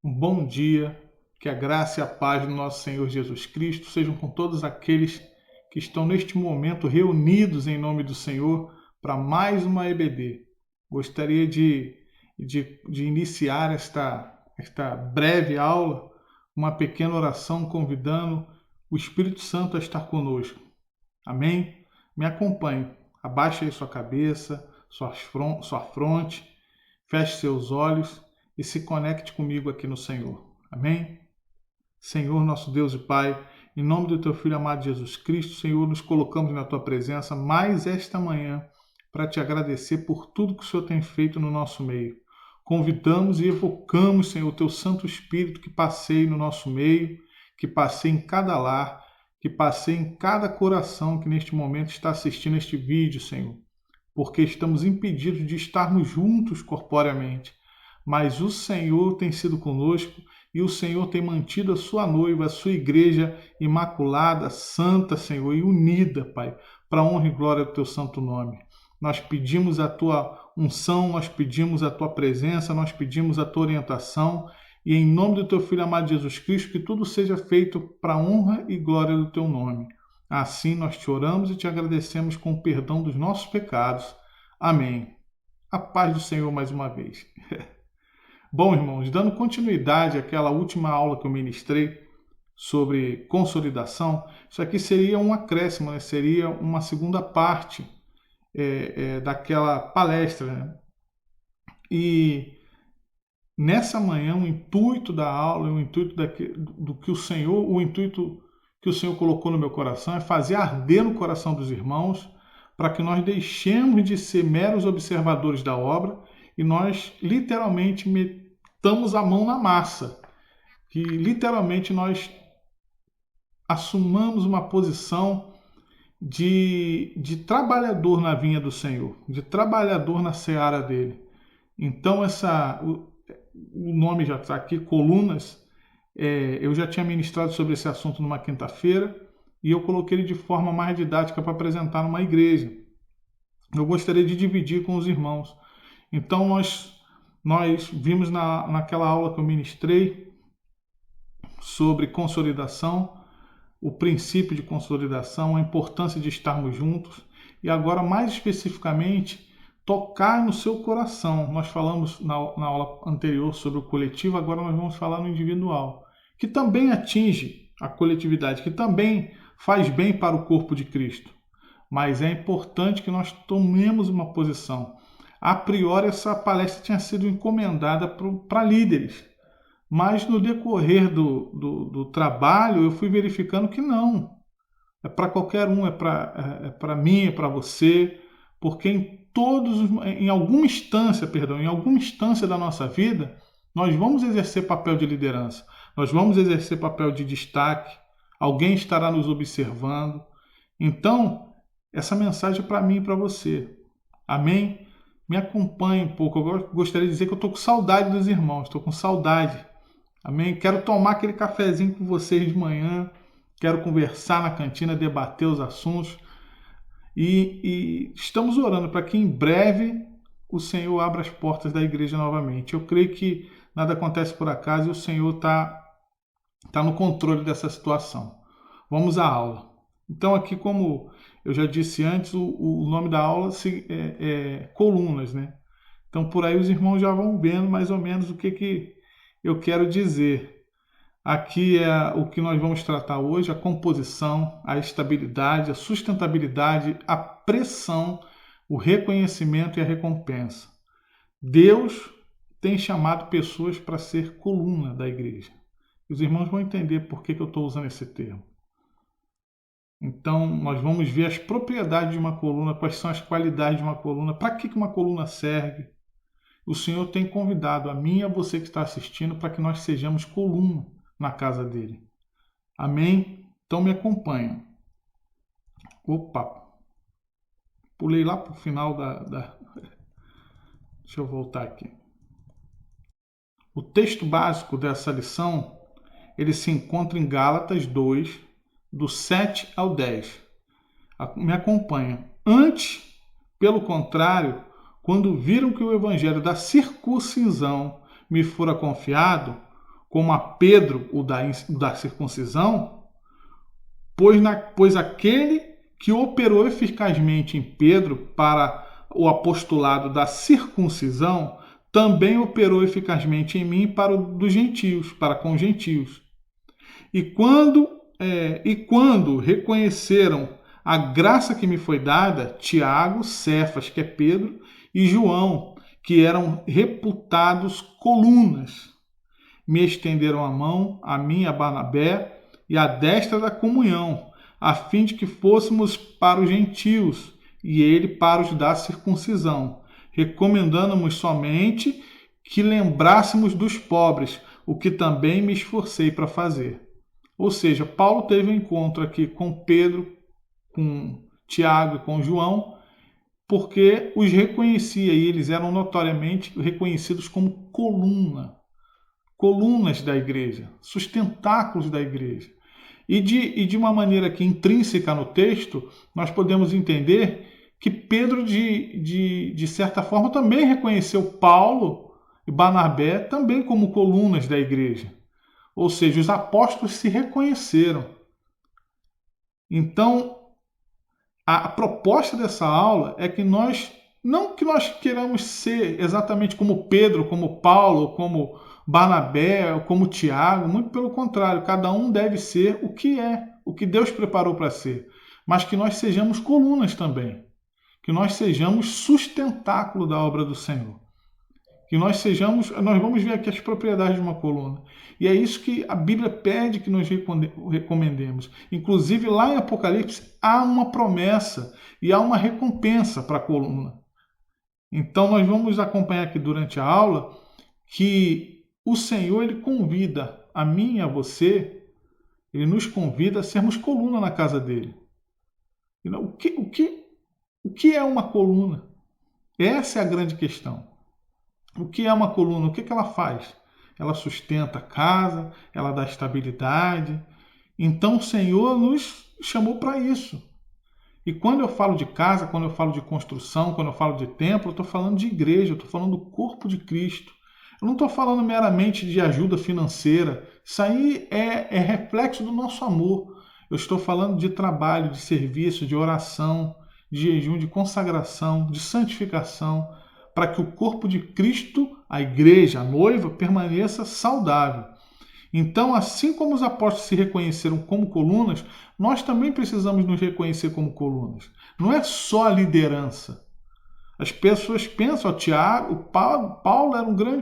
Um bom dia, que a graça e a paz do nosso Senhor Jesus Cristo sejam com todos aqueles que estão neste momento reunidos em nome do Senhor para mais uma EBD. Gostaria de iniciar esta breve aula, uma pequena oração convidando o Espírito Santo a estar conosco. Amém? Me acompanhe, abaixe aí sua cabeça, sua fronte, feche seus olhos e se conecte comigo aqui no Senhor. Amém? Senhor, nosso Deus e Pai, em nome do Teu Filho amado Jesus Cristo, Senhor, nos colocamos na Tua presença mais esta manhã para Te agradecer por tudo que o Senhor tem feito no nosso meio. Convidamos e evocamos, Senhor, o Teu Santo Espírito que passeie no nosso meio, que passeie em cada lar, que passeie em cada coração que neste momento está assistindo este vídeo, Senhor, porque estamos impedidos de estarmos juntos corporeamente. Mas o Senhor tem sido conosco e o Senhor tem mantido a sua noiva, a sua igreja imaculada, santa, Senhor, e unida, Pai, para a honra e glória do teu santo nome. Nós pedimos a tua unção, nós pedimos a tua presença, nós pedimos a tua orientação e em nome do teu Filho amado Jesus Cristo, que tudo seja feito para a honra e glória do teu nome. Assim nós te oramos e te agradecemos com o perdão dos nossos pecados. Amém. A paz do Senhor mais uma vez. Bom, irmãos, dando continuidade àquela última aula que eu ministrei sobre consolidação, isso aqui seria um acréscimo, né? Seria uma segunda parte daquela palestra. Né? E nessa manhã, o intuito da aula, o intuito do que o intuito que o Senhor colocou no meu coração é fazer arder no coração dos irmãos para que nós deixemos de ser meros observadores da obra e nós literalmente metamos a mão na massa, que literalmente nós assumamos uma posição de trabalhador na vinha do Senhor, de trabalhador na seara dele. Então o nome já está aqui, colunas, eu já tinha ministrado sobre esse assunto numa quinta-feira e eu coloquei ele de forma mais didática para apresentar numa igreja. Eu gostaria de dividir com os irmãos. Então nós vimos naquela aula que eu ministrei sobre consolidação, o princípio de consolidação, a importância de estarmos juntos e agora mais especificamente tocar no seu coração. Nós falamos na aula anterior sobre o coletivo, agora nós vamos falar no individual, que também atinge a coletividade, que também faz bem para o corpo de Cristo. Mas é importante que nós tomemos uma posição. A priori, essa palestra tinha sido encomendada para líderes, mas no decorrer do trabalho eu fui verificando que não. É para qualquer um, é para mim, é para você, porque em alguma instância da nossa vida, nós vamos exercer papel de liderança, nós vamos exercer papel de destaque, alguém estará nos observando. Então, essa mensagem é para mim e para você. Amém? Me acompanhe um pouco. Eu gostaria de dizer que eu estou com saudade dos irmãos, estou com saudade. Amém? Quero tomar aquele cafezinho com vocês de manhã, quero conversar na cantina, debater os assuntos. E estamos orando para que em breve o Senhor abra as portas da igreja novamente. Eu creio que nada acontece por acaso e o Senhor está no controle dessa situação. Vamos à aula. Então aqui, como eu já disse antes, o nome da aula é colunas, né? Então por aí os irmãos já vão vendo mais ou menos o que eu quero dizer. Aqui é o que nós vamos tratar hoje, a composição, a estabilidade, a sustentabilidade, a pressão, o reconhecimento e a recompensa. Deus tem chamado pessoas para ser coluna da igreja. Os irmãos vão entender por que eu estou usando esse termo. Então, nós vamos ver as propriedades de uma coluna, quais são as qualidades de uma coluna, para que uma coluna serve. O Senhor tem convidado a mim e a você que está assistindo para que nós sejamos coluna na casa dele. Amém? Então me acompanha. Opa! Pulei lá para o final Deixa eu voltar aqui. O texto básico dessa lição, ele se encontra em Gálatas 2, do 7 ao 10. Me acompanha. Antes, pelo contrário, quando viram que o evangelho da circuncisão me fora confiado, como a Pedro o da circuncisão, pois aquele que operou eficazmente em Pedro para o apostolado da circuncisão, também operou eficazmente em mim para o dos gentios, para com os gentios. E quando reconheceram a graça que me foi dada, Tiago, Cefas, que é Pedro, e João, que eram reputados colunas, me estenderam a mão, a mim, a Barnabé, e a destra da comunhão, a fim de que fôssemos para os gentios, e ele para os da circuncisão, recomendando-nos somente que lembrássemos dos pobres, o que também me esforcei para fazer. Ou seja, Paulo teve um encontro aqui com Pedro, com Tiago e com João, porque os reconhecia e eles eram notoriamente reconhecidos como colunas da igreja, sustentáculos da igreja. E de uma maneira que intrínseca no texto, nós podemos entender que Pedro, de certa forma, também reconheceu Paulo e Barnabé também como colunas da igreja. Ou seja, os apóstolos se reconheceram. Então, a proposta dessa aula é que não que nós queiramos ser exatamente como Pedro, como Paulo, como Barnabé, como Tiago, muito pelo contrário, cada um deve ser o que é, o que Deus preparou para ser, mas que nós sejamos colunas também, que nós sejamos sustentáculo da obra do Senhor. Que nós vamos ver aqui as propriedades de uma coluna. E é isso que a Bíblia pede que nós recomendemos. Inclusive, lá em Apocalipse, há uma promessa e há uma recompensa para a coluna. Então, nós vamos acompanhar aqui durante a aula que o Senhor ele convida a mim e a você, ele nos convida a sermos coluna na casa dele. O que é uma coluna? Essa é a grande questão. O que é uma coluna? O que ela faz? Ela sustenta a casa, ela dá estabilidade. Então o Senhor nos chamou para isso. E quando eu falo de casa, quando eu falo de construção, quando eu falo de templo, eu estou falando de igreja, eu estou falando do corpo de Cristo. Eu não estou falando meramente de ajuda financeira. Isso aí é reflexo do nosso amor. Eu estou falando de trabalho, de serviço, de oração, de jejum, de consagração, de santificação, para que o corpo de Cristo, a igreja, a noiva, permaneça saudável. Então, assim como os apóstolos se reconheceram como colunas, nós também precisamos nos reconhecer como colunas. Não é só a liderança. As pessoas pensam, Tiago, Paulo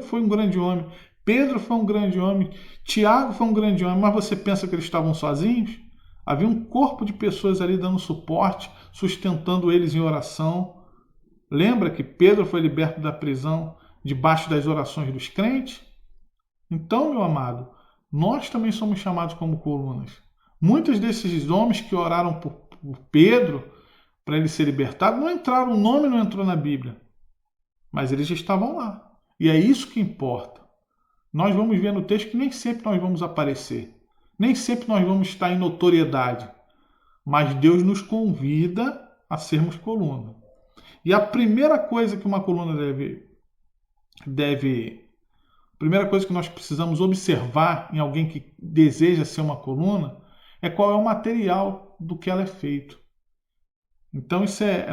foi um grande homem, Pedro foi um grande homem, Tiago foi um grande homem, mas você pensa que eles estavam sozinhos? Havia um corpo de pessoas ali dando suporte, sustentando eles em oração. Lembra que Pedro foi liberto da prisão debaixo das orações dos crentes? Então, meu amado, nós também somos chamados como colunas. Muitos desses homens que oraram por Pedro para ele ser libertado, o nome não entrou na Bíblia, mas eles estavam lá. E é isso que importa. Nós vamos ver no texto que nem sempre nós vamos aparecer, nem sempre nós vamos estar em notoriedade, mas Deus nos convida a sermos coluna. E a primeira coisa que uma coluna a primeira coisa que nós precisamos observar em alguém que deseja ser uma coluna é qual é o material do que ela é feito. Então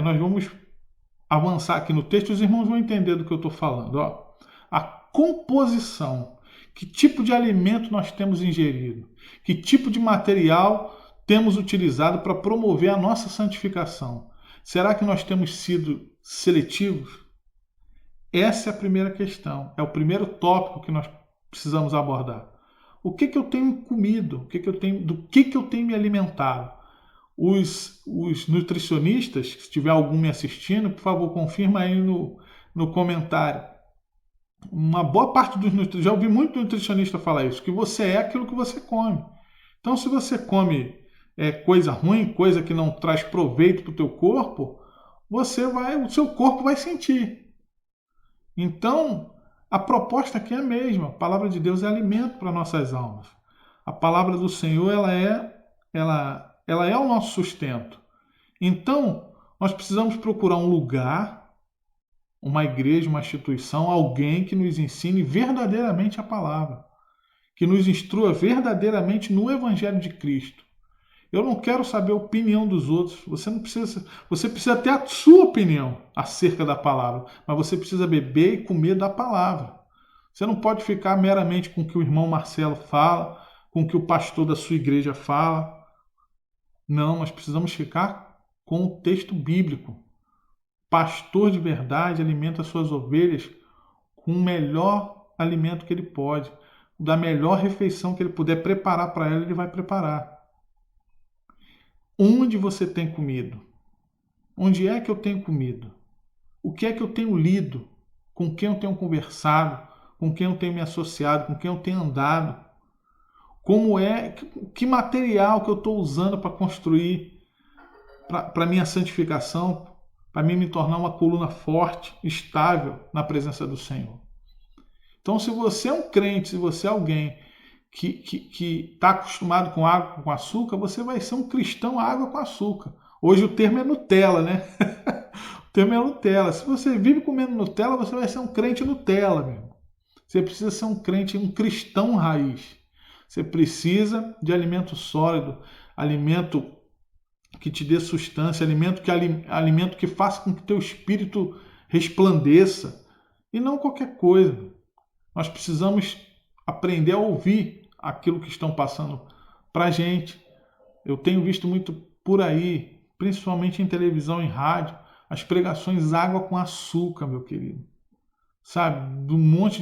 nós vamos avançar aqui no texto, os irmãos vão entender do que eu estou falando. A composição, que tipo de alimento nós temos ingerido, que tipo de material temos utilizado para promover a nossa santificação. Será que nós temos sido seletivos? Essa é a primeira questão, é o primeiro tópico que nós precisamos abordar. O que eu tenho comido? Do que eu tenho me alimentado? Os nutricionistas, se tiver algum me assistindo, por favor, confirma aí no comentário. Uma boa parte dos nutricionistas, já ouvi muito nutricionista falar isso, que você é aquilo que você come. Então, se você come coisa ruim, coisa que não traz proveito para o teu corpo, o seu corpo vai sentir. Então, a proposta aqui é a mesma. A palavra de Deus é alimento para nossas almas. A palavra do Senhor, ela é o nosso sustento. Então, nós precisamos procurar um lugar, uma igreja, uma instituição, alguém que nos ensine verdadeiramente a palavra. que nos instrua verdadeiramente no Evangelho de Cristo. Eu não quero saber a opinião dos outros. Você precisa ter a sua opinião acerca da palavra, mas você precisa beber e comer da palavra. Você não pode ficar meramente com o que o irmão Marcelo fala, com o que o pastor da sua igreja fala. Não, nós precisamos ficar com o texto bíblico. Pastor de verdade alimenta suas ovelhas com o melhor alimento que ele pode, da melhor refeição que ele puder preparar para ela, ele vai preparar. Onde você tem comido? Onde é que eu tenho comido? O que é que eu tenho lido? Com quem eu tenho conversado? Com quem eu tenho me associado? Com quem eu tenho andado? Como é? Que material que eu estou usando para construir para minha santificação, para mim me tornar uma coluna forte, estável na presença do Senhor? Então, se você é um crente, se você é alguém que está acostumado com água com açúcar, você vai ser um cristão água com açúcar. Hoje o termo é Nutella, né? O termo é Nutella. Se você vive comendo Nutella, você vai ser um crente Nutella, meu irmão. Você precisa ser um crente, um cristão raiz. Você precisa de alimento sólido, alimento que te dê sustância, alimento que faça com que teu espírito resplandeça e não qualquer coisa. Nós precisamos aprender a ouvir aquilo que estão passando para a gente. Eu tenho visto muito por aí, principalmente em televisão e rádio, as pregações água com açúcar, meu querido. Sabe? De um monte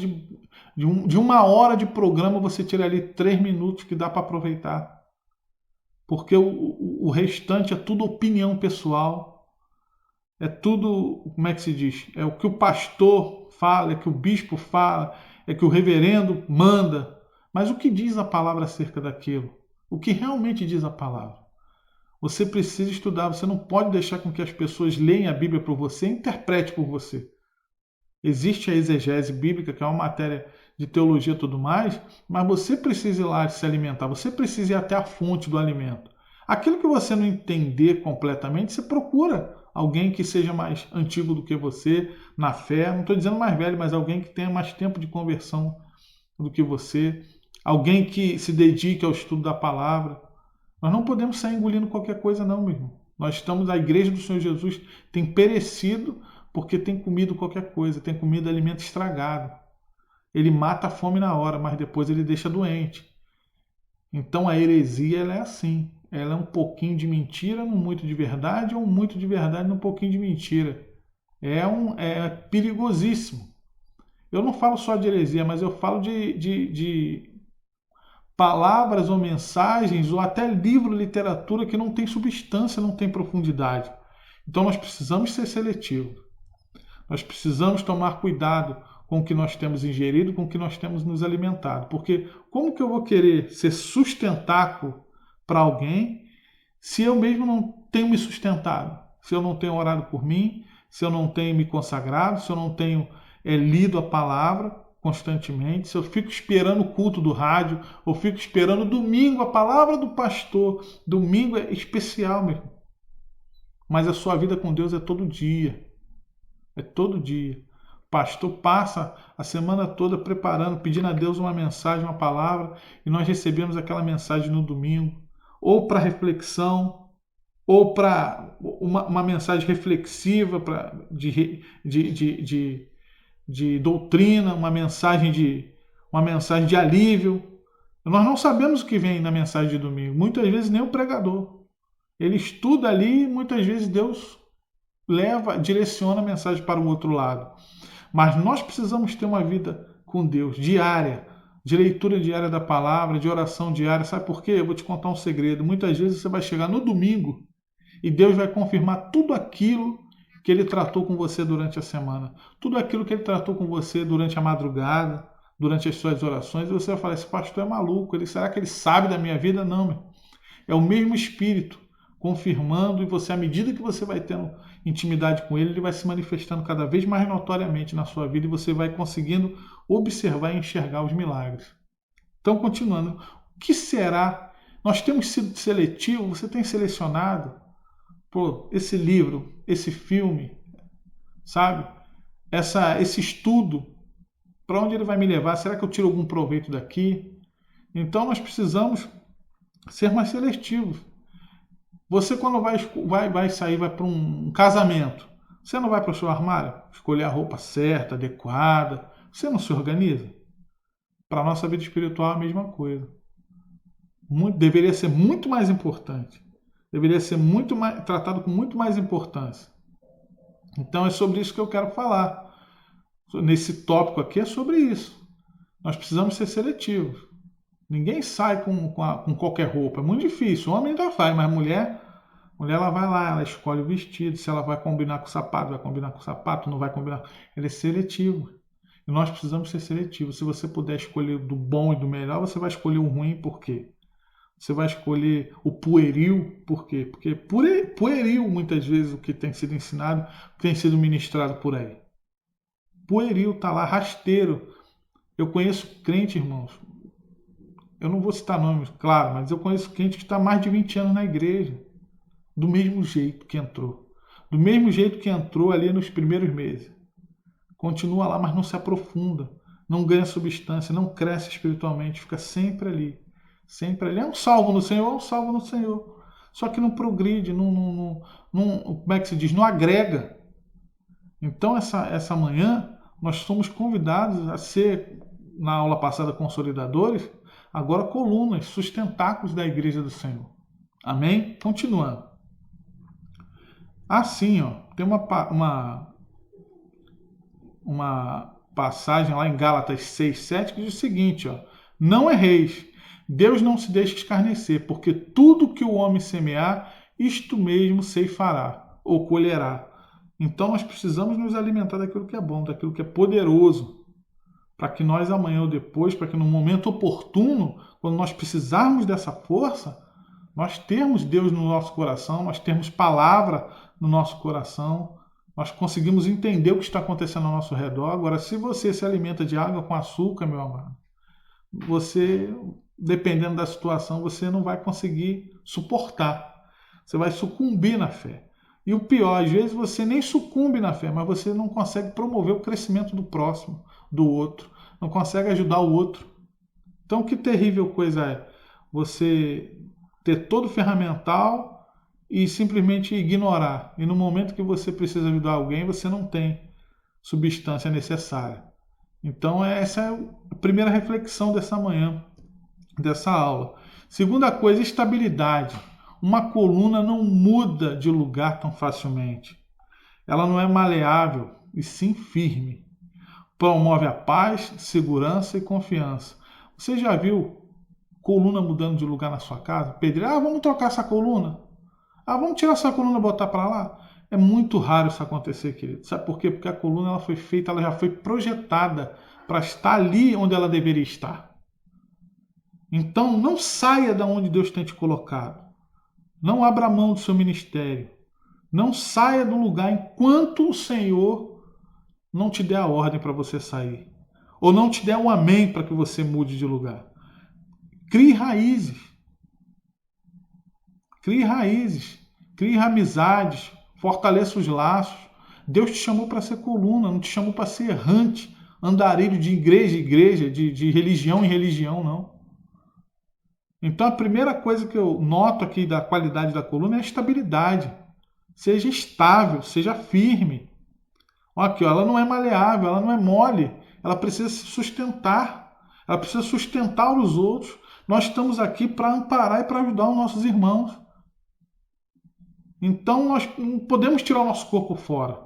de uma hora de programa você tira ali 3 minutos que dá para aproveitar. Porque o restante é tudo opinião pessoal. É tudo, como é que se diz? É o que o pastor fala, é o que o bispo fala, é o que o reverendo manda. Mas o que diz a palavra acerca daquilo? O que realmente diz a palavra? Você precisa estudar, você não pode deixar com que as pessoas leem a Bíblia por você e interpretem por você. Existe a exegese bíblica, que é uma matéria de teologia e tudo mais, mas você precisa ir lá se alimentar, você precisa ir até a fonte do alimento. Aquilo que você não entender completamente, você procura alguém que seja mais antigo do que você na fé, não estou dizendo mais velho, mas alguém que tenha mais tempo de conversão do que você, alguém que se dedique ao estudo da palavra. Nós não podemos sair engolindo qualquer coisa não, meu irmão. A igreja do Senhor Jesus tem perecido porque tem comido qualquer coisa, tem comido alimento estragado. Ele mata a fome na hora, mas depois ele deixa doente. Então a heresia ela é assim. Ela é um pouquinho de mentira, não muito de verdade, ou muito de verdade, não um pouquinho de mentira. É perigosíssimo. Eu não falo só de heresia, mas eu falo de palavras ou mensagens, ou até livro, literatura que não tem substância, não tem profundidade. Então nós precisamos ser seletivos. Nós precisamos tomar cuidado com o que nós temos ingerido, com o que nós temos nos alimentado. Porque como que eu vou querer ser sustentáculo para alguém se eu mesmo não tenho me sustentado? Se eu não tenho orado por mim, se eu não tenho me consagrado, se eu não tenho lido a palavra constantemente, se eu fico esperando o culto do rádio, ou fico esperando domingo a palavra do pastor. Domingo é especial, meu irmão. Mas a sua vida com Deus é todo dia. É todo dia. O pastor passa a semana toda preparando, pedindo a Deus uma mensagem, uma palavra, e nós recebemos aquela mensagem no domingo, ou para reflexão, ou para uma mensagem reflexiva de doutrina, uma mensagem de alívio. Nós não sabemos o que vem na mensagem de domingo. Muitas vezes nem o pregador. Ele estuda ali e muitas vezes Deus direciona a mensagem para o outro lado. Mas nós precisamos ter uma vida com Deus, diária, de leitura diária da palavra, de oração diária. Sabe por quê? Eu vou te contar um segredo. Muitas vezes você vai chegar no domingo e Deus vai confirmar tudo aquilo que Ele tratou com você durante a semana. Tudo aquilo que Ele tratou com você durante a madrugada, durante as suas orações. E você vai falar, esse pastor é maluco. Será que ele sabe da minha vida? Não, meu. É o mesmo Espírito confirmando, e você, à medida que você vai tendo intimidade com ele vai se manifestando cada vez mais notoriamente na sua vida e você vai conseguindo observar e enxergar os milagres. Então, continuando, o que será? Nós temos sido seletivos, você tem selecionado esse livro, esse filme, sabe? Esse estudo, para onde ele vai me levar? Será que eu tiro algum proveito daqui? Então nós precisamos ser mais seletivos. Você quando vai sair, vai para um casamento, você não vai para o seu armário escolher a roupa certa, adequada, você não se organiza? Para a nossa vida espiritual é a mesma coisa. Deveria ser muito mais importante. Deveria ser muito mais, tratado com muito mais importância. Então é sobre isso que eu quero falar. Nesse tópico aqui é sobre isso. Nós precisamos ser seletivos. Ninguém sai com qualquer roupa. É muito difícil. O homem ainda vai, mas a mulher ela vai lá, ela escolhe o vestido. Se ela vai combinar com o sapato, vai combinar com o sapato, não vai combinar. Ele é seletivo. E nós precisamos ser seletivos. Se você puder escolher do bom e do melhor, você vai escolher o ruim. Por quê? Você vai escolher o pueril, por quê? Porque pueril, muitas vezes, o que tem sido ensinado, tem sido ministrado por aí. Pueril está lá, rasteiro. Eu conheço crente, irmãos. Eu não vou citar nomes, claro, mas eu conheço crente que está há mais de 20 anos na igreja. Do mesmo jeito que entrou. Do mesmo jeito que entrou ali nos primeiros meses. Continua lá, mas não se aprofunda. Não ganha substância, não cresce espiritualmente, fica sempre ali. Sempre ali. É um salvo no Senhor, é um salvo no Senhor. Só que não progride, não, como é que se diz? Não agrega. Então, essa manhã, nós somos convidados a ser, na aula passada, consolidadores, agora colunas, sustentáculos da igreja do Senhor. Amém? Continuando. Assim, ó, tem uma passagem lá em Gálatas 6:7 que diz o seguinte, ó: não erreis, Deus não se deixa escarnecer, porque tudo que o homem semear, isto mesmo ceifará, ou colherá. Então nós precisamos nos alimentar daquilo que é bom, daquilo que é poderoso, para que nós amanhã ou depois, para que no momento oportuno, quando nós precisarmos dessa força, nós termos Deus no nosso coração, nós termos palavra no nosso coração, nós conseguimos entender o que está acontecendo ao nosso redor. Agora, se você se alimenta de água com açúcar, meu amado, você, dependendo da situação, você não vai conseguir suportar. Você vai sucumbir na fé. E o pior, às vezes você nem sucumbe na fé, mas você não consegue promover o crescimento do próximo, do outro. Não consegue ajudar o outro. Então, que terrível coisa é você ter todo o ferramental e simplesmente ignorar. E no momento que você precisa ajudar alguém, você não tem substância necessária. Então, essa é a primeira reflexão dessa manhã, dessa aula. Segunda coisa, estabilidade. Uma coluna não muda de lugar tão facilmente. Ela não é maleável, e sim firme. Promove a paz, segurança e confiança. Você já viu coluna mudando de lugar na sua casa? Pedreiro, vamos trocar essa coluna? Vamos tirar essa coluna e botar para lá? É muito raro isso acontecer, querido. Sabe por quê? Porque a coluna ela foi feita, ela já foi projetada para estar ali onde ela deveria estar. Então, não saia da onde Deus tem te colocado. Não abra mão do seu ministério. Não saia do lugar enquanto o Senhor não te der a ordem para você sair. Ou não te der um amém para que você mude de lugar. Crie raízes. Crie raízes. Crie amizades. Fortaleça os laços. Deus te chamou para ser coluna, não te chamou para ser errante, andarilho de igreja em igreja, de religião em religião, não. Então a primeira coisa que eu noto aqui da qualidade da coluna é a estabilidade. Seja estável, seja firme. Aqui, ó, ela não é maleável, ela não é mole. Ela precisa se sustentar. Ela precisa sustentar os outros. Nós estamos aqui para amparar e para ajudar os nossos irmãos. Então nós não podemos tirar o nosso corpo fora.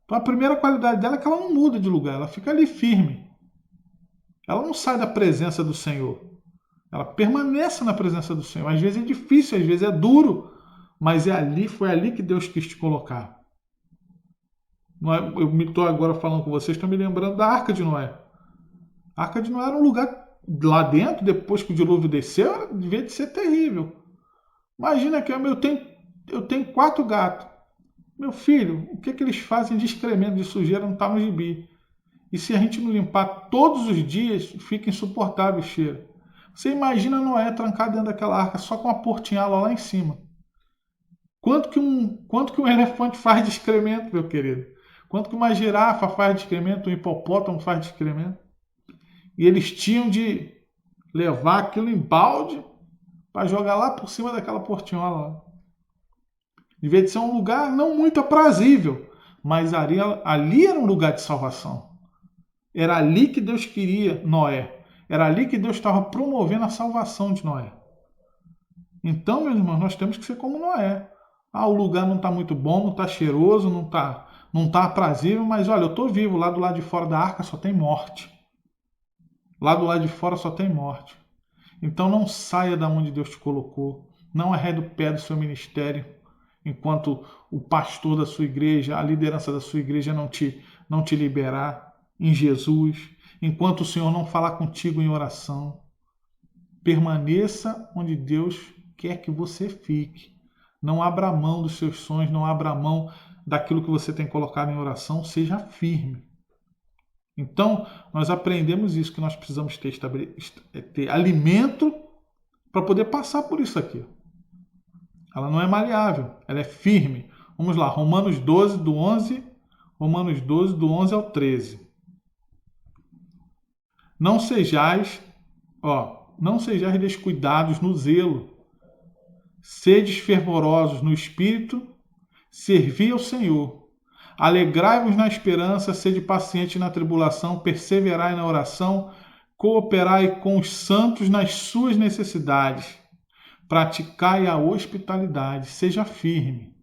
Então a primeira qualidade dela é que ela não muda de lugar, ela fica ali firme. Ela não sai da presença do Senhor. Ela permanece na presença do Senhor. Às vezes é difícil, às vezes é duro, mas foi ali que Deus quis te colocar. Eu me estou agora falando com vocês, estou me lembrando da Arca de Noé. A Arca de Noé era um lugar lá dentro, depois que o dilúvio desceu, devia de ser terrível. Imagina que eu tenho 4 gatos. Meu filho, o que eles fazem de excremento, de sujeira, não está no gibi. E se a gente não limpar todos os dias, fica insuportável o cheiro. Você imagina Noé trancado dentro daquela arca só com a portinhala lá em cima. Quanto que um elefante faz de excremento, meu querido? Quanto que uma girafa faz de excremento, um hipopótamo faz de excremento? E eles tinham de levar aquilo em balde para jogar lá por cima daquela portinhola. Devia de ser um lugar não muito aprazível, mas ali era um lugar de salvação. Era ali que Deus queria Noé. Era ali que Deus estava promovendo a salvação de Noé. Então, meus irmãos, nós temos que ser como Noé. O lugar não está muito bom, não está cheiroso, não tá aprazível, mas olha, eu estou vivo. Lá do lado de fora da arca só tem morte. Lá do lado de fora só tem morte. Então não saia da onde Deus te colocou. Não arrede o pé do seu ministério enquanto o pastor da sua igreja, a liderança da sua igreja não te liberar em Jesus. Enquanto o Senhor não falar contigo em oração. Permaneça onde Deus quer que você fique. Não abra mão dos seus sonhos, não abra mão daquilo que você tem colocado em oração. Seja firme. Então, nós aprendemos isso, que nós precisamos ter alimento para poder passar por isso aqui. Ela não é maleável, ela é firme. Vamos lá, Romanos 12, do 11 ao 13. Não sejais descuidados no zelo, sedes fervorosos no espírito, servi ao Senhor. Alegrai-vos na esperança, sede pacientes na tribulação, perseverai na oração, cooperai com os santos nas suas necessidades, praticai a hospitalidade, seja firme.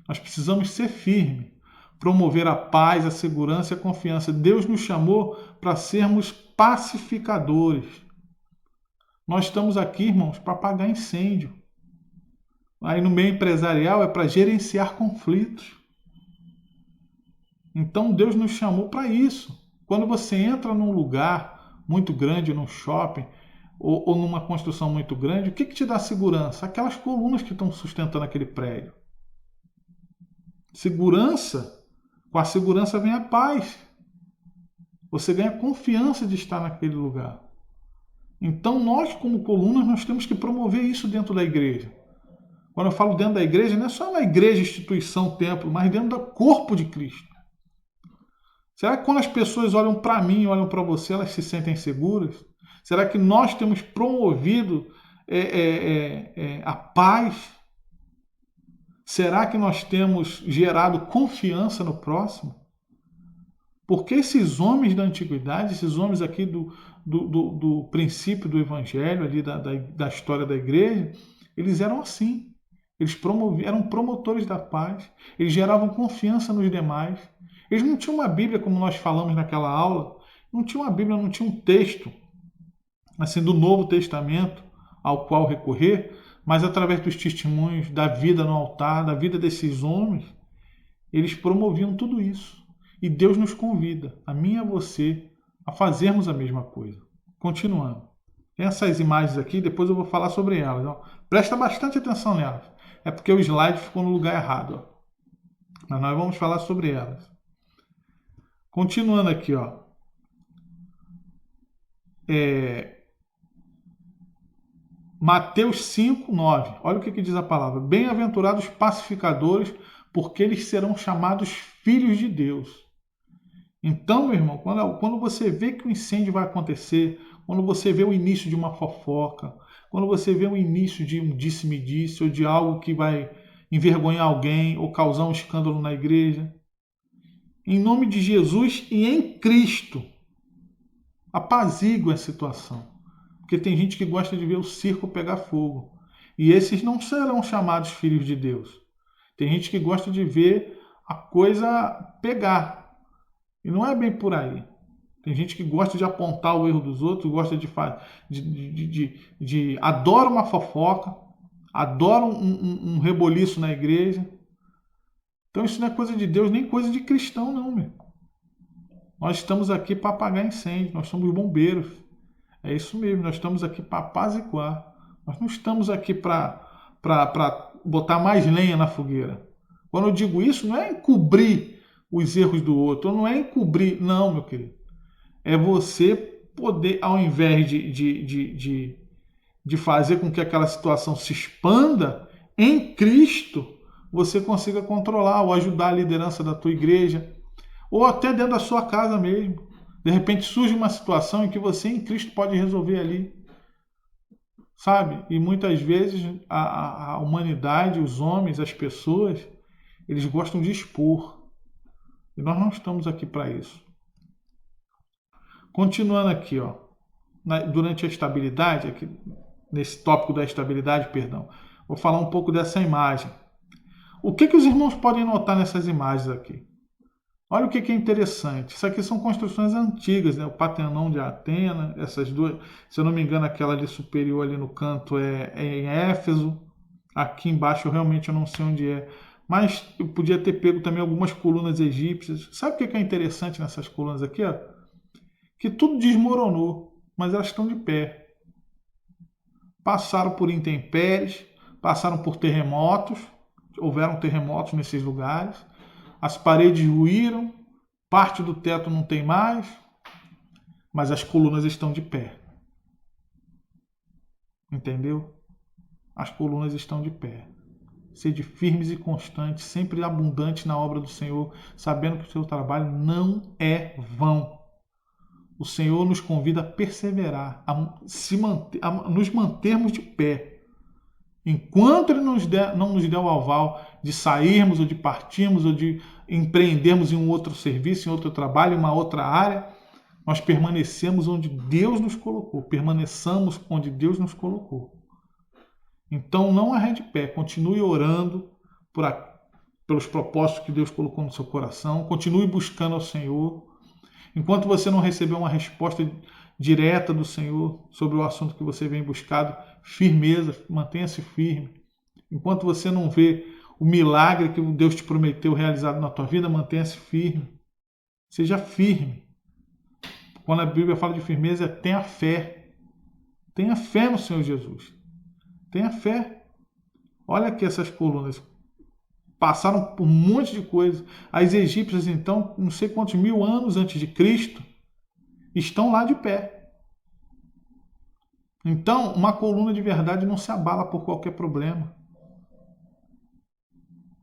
Nós precisamos ser firmes, promover a paz, a segurança e a confiança. Deus nos chamou para sermos pacificadores. Nós estamos aqui, irmãos, para apagar incêndio. Aí no meio empresarial é para gerenciar conflitos. Então Deus nos chamou para isso. Quando você entra num lugar muito grande, num shopping, ou numa construção muito grande, o que te dá segurança? Aquelas colunas que estão sustentando aquele prédio. Segurança, com a segurança vem a paz. Você ganha confiança de estar naquele lugar. Então nós, como colunas, nós temos que promover isso dentro da igreja. Quando eu falo dentro da igreja, não é só uma igreja, instituição, templo, mas dentro do corpo de Cristo. Será que quando as pessoas olham para mim, olham para você, elas se sentem seguras? Será que nós temos promovido a paz? Será que nós temos gerado confiança no próximo? Porque esses homens da antiguidade, esses homens aqui do princípio do evangelho, ali da história da igreja, eles eram assim. Eles eram promotores da paz, eles geravam confiança nos demais. Eles não tinham uma Bíblia, como nós falamos naquela aula, não tinha uma Bíblia, não tinha um texto assim, do Novo Testamento ao qual recorrer, mas através dos testemunhos da vida no altar, da vida desses homens, eles promoviam tudo isso. E Deus nos convida, a mim e a você, a fazermos a mesma coisa. Continuando. Tem essas imagens aqui, depois eu vou falar sobre elas. Ó. Presta bastante atenção nelas. É porque o slide ficou no lugar errado. Ó. Mas nós vamos falar sobre elas. Continuando aqui, ó. Mateus 5, 9. Olha o que diz a palavra. Bem-aventurados pacificadores, porque eles serão chamados filhos de Deus. Então, meu irmão, quando você vê que o incêndio vai acontecer, quando você vê o início de uma fofoca, quando você vê o início de um disse-me-disse, ou de algo que vai envergonhar alguém, ou causar um escândalo na igreja, em nome de Jesus e em Cristo, apazigue a situação. Porque tem gente que gosta de ver o circo pegar fogo. E esses não serão chamados filhos de Deus. Tem gente que gosta de ver a coisa pegar. E não é bem por aí. Tem gente que gosta de apontar o erro dos outros, gosta adora uma fofoca, adora um reboliço na igreja. Então isso não é coisa de Deus, nem coisa de cristão, não, meu. Nós estamos aqui para apagar incêndio, nós somos bombeiros. É isso mesmo, nós estamos aqui para apaziguar. Nós não estamos aqui para botar mais lenha na fogueira. Quando eu digo isso, não é encobrir os erros do outro, não é encobrir, não, meu querido. É você poder, ao invés de fazer com que aquela situação se expanda, em Cristo, você consiga controlar ou ajudar a liderança da tua igreja, ou até dentro da sua casa mesmo. De repente surge uma situação em que você, em Cristo, pode resolver ali. sabe? E muitas vezes a humanidade, os homens, as pessoas, eles gostam de expor. E nós não estamos aqui para isso. Continuando aqui, ó, durante a estabilidade, aqui, nesse tópico da estabilidade, perdão, vou falar um pouco dessa imagem. O que os irmãos podem notar nessas imagens aqui? Olha o que é interessante. Isso aqui são construções antigas, né? O Partenon de Atena, essas duas, se eu não me engano, aquela ali superior ali no canto é em Éfeso. Aqui embaixo eu não sei onde é. Mas eu podia ter pego também algumas colunas egípcias. Sabe o que é interessante nessas colunas aqui? Ó? Que tudo desmoronou, mas elas estão de pé. Passaram por intempéries, passaram por terremotos, houveram terremotos nesses lugares, as paredes ruíram, parte do teto não tem mais, mas as colunas estão de pé. Entendeu? As colunas estão de pé. Sede firmes e constantes, sempre abundantes na obra do Senhor, sabendo que o seu trabalho não é vão. O Senhor nos convida a perseverar, a nos mantermos de pé. Enquanto Ele não nos der o aval de sairmos ou de partirmos ou de empreendermos em um outro serviço, em outro trabalho, em uma outra área, nós permanecemos onde Deus nos colocou. Permaneçamos onde Deus nos colocou. Então não arrede pé, continue orando pelos propósitos que Deus colocou no seu coração, continue buscando ao Senhor. Enquanto você não receber uma resposta direta do Senhor sobre o assunto que você vem buscado, firmeza, mantenha-se firme. Enquanto você não vê o milagre que Deus te prometeu realizado na tua vida, mantenha-se firme. Seja firme. Quando a Bíblia fala de firmeza, tenha fé. Tenha fé no Senhor Jesus. Tenha fé. Olha aqui essas colunas. Passaram por um monte de coisa. As egípcias, então, não sei quantos mil anos antes de Cristo, estão lá de pé. Então, uma coluna de verdade não se abala por qualquer problema.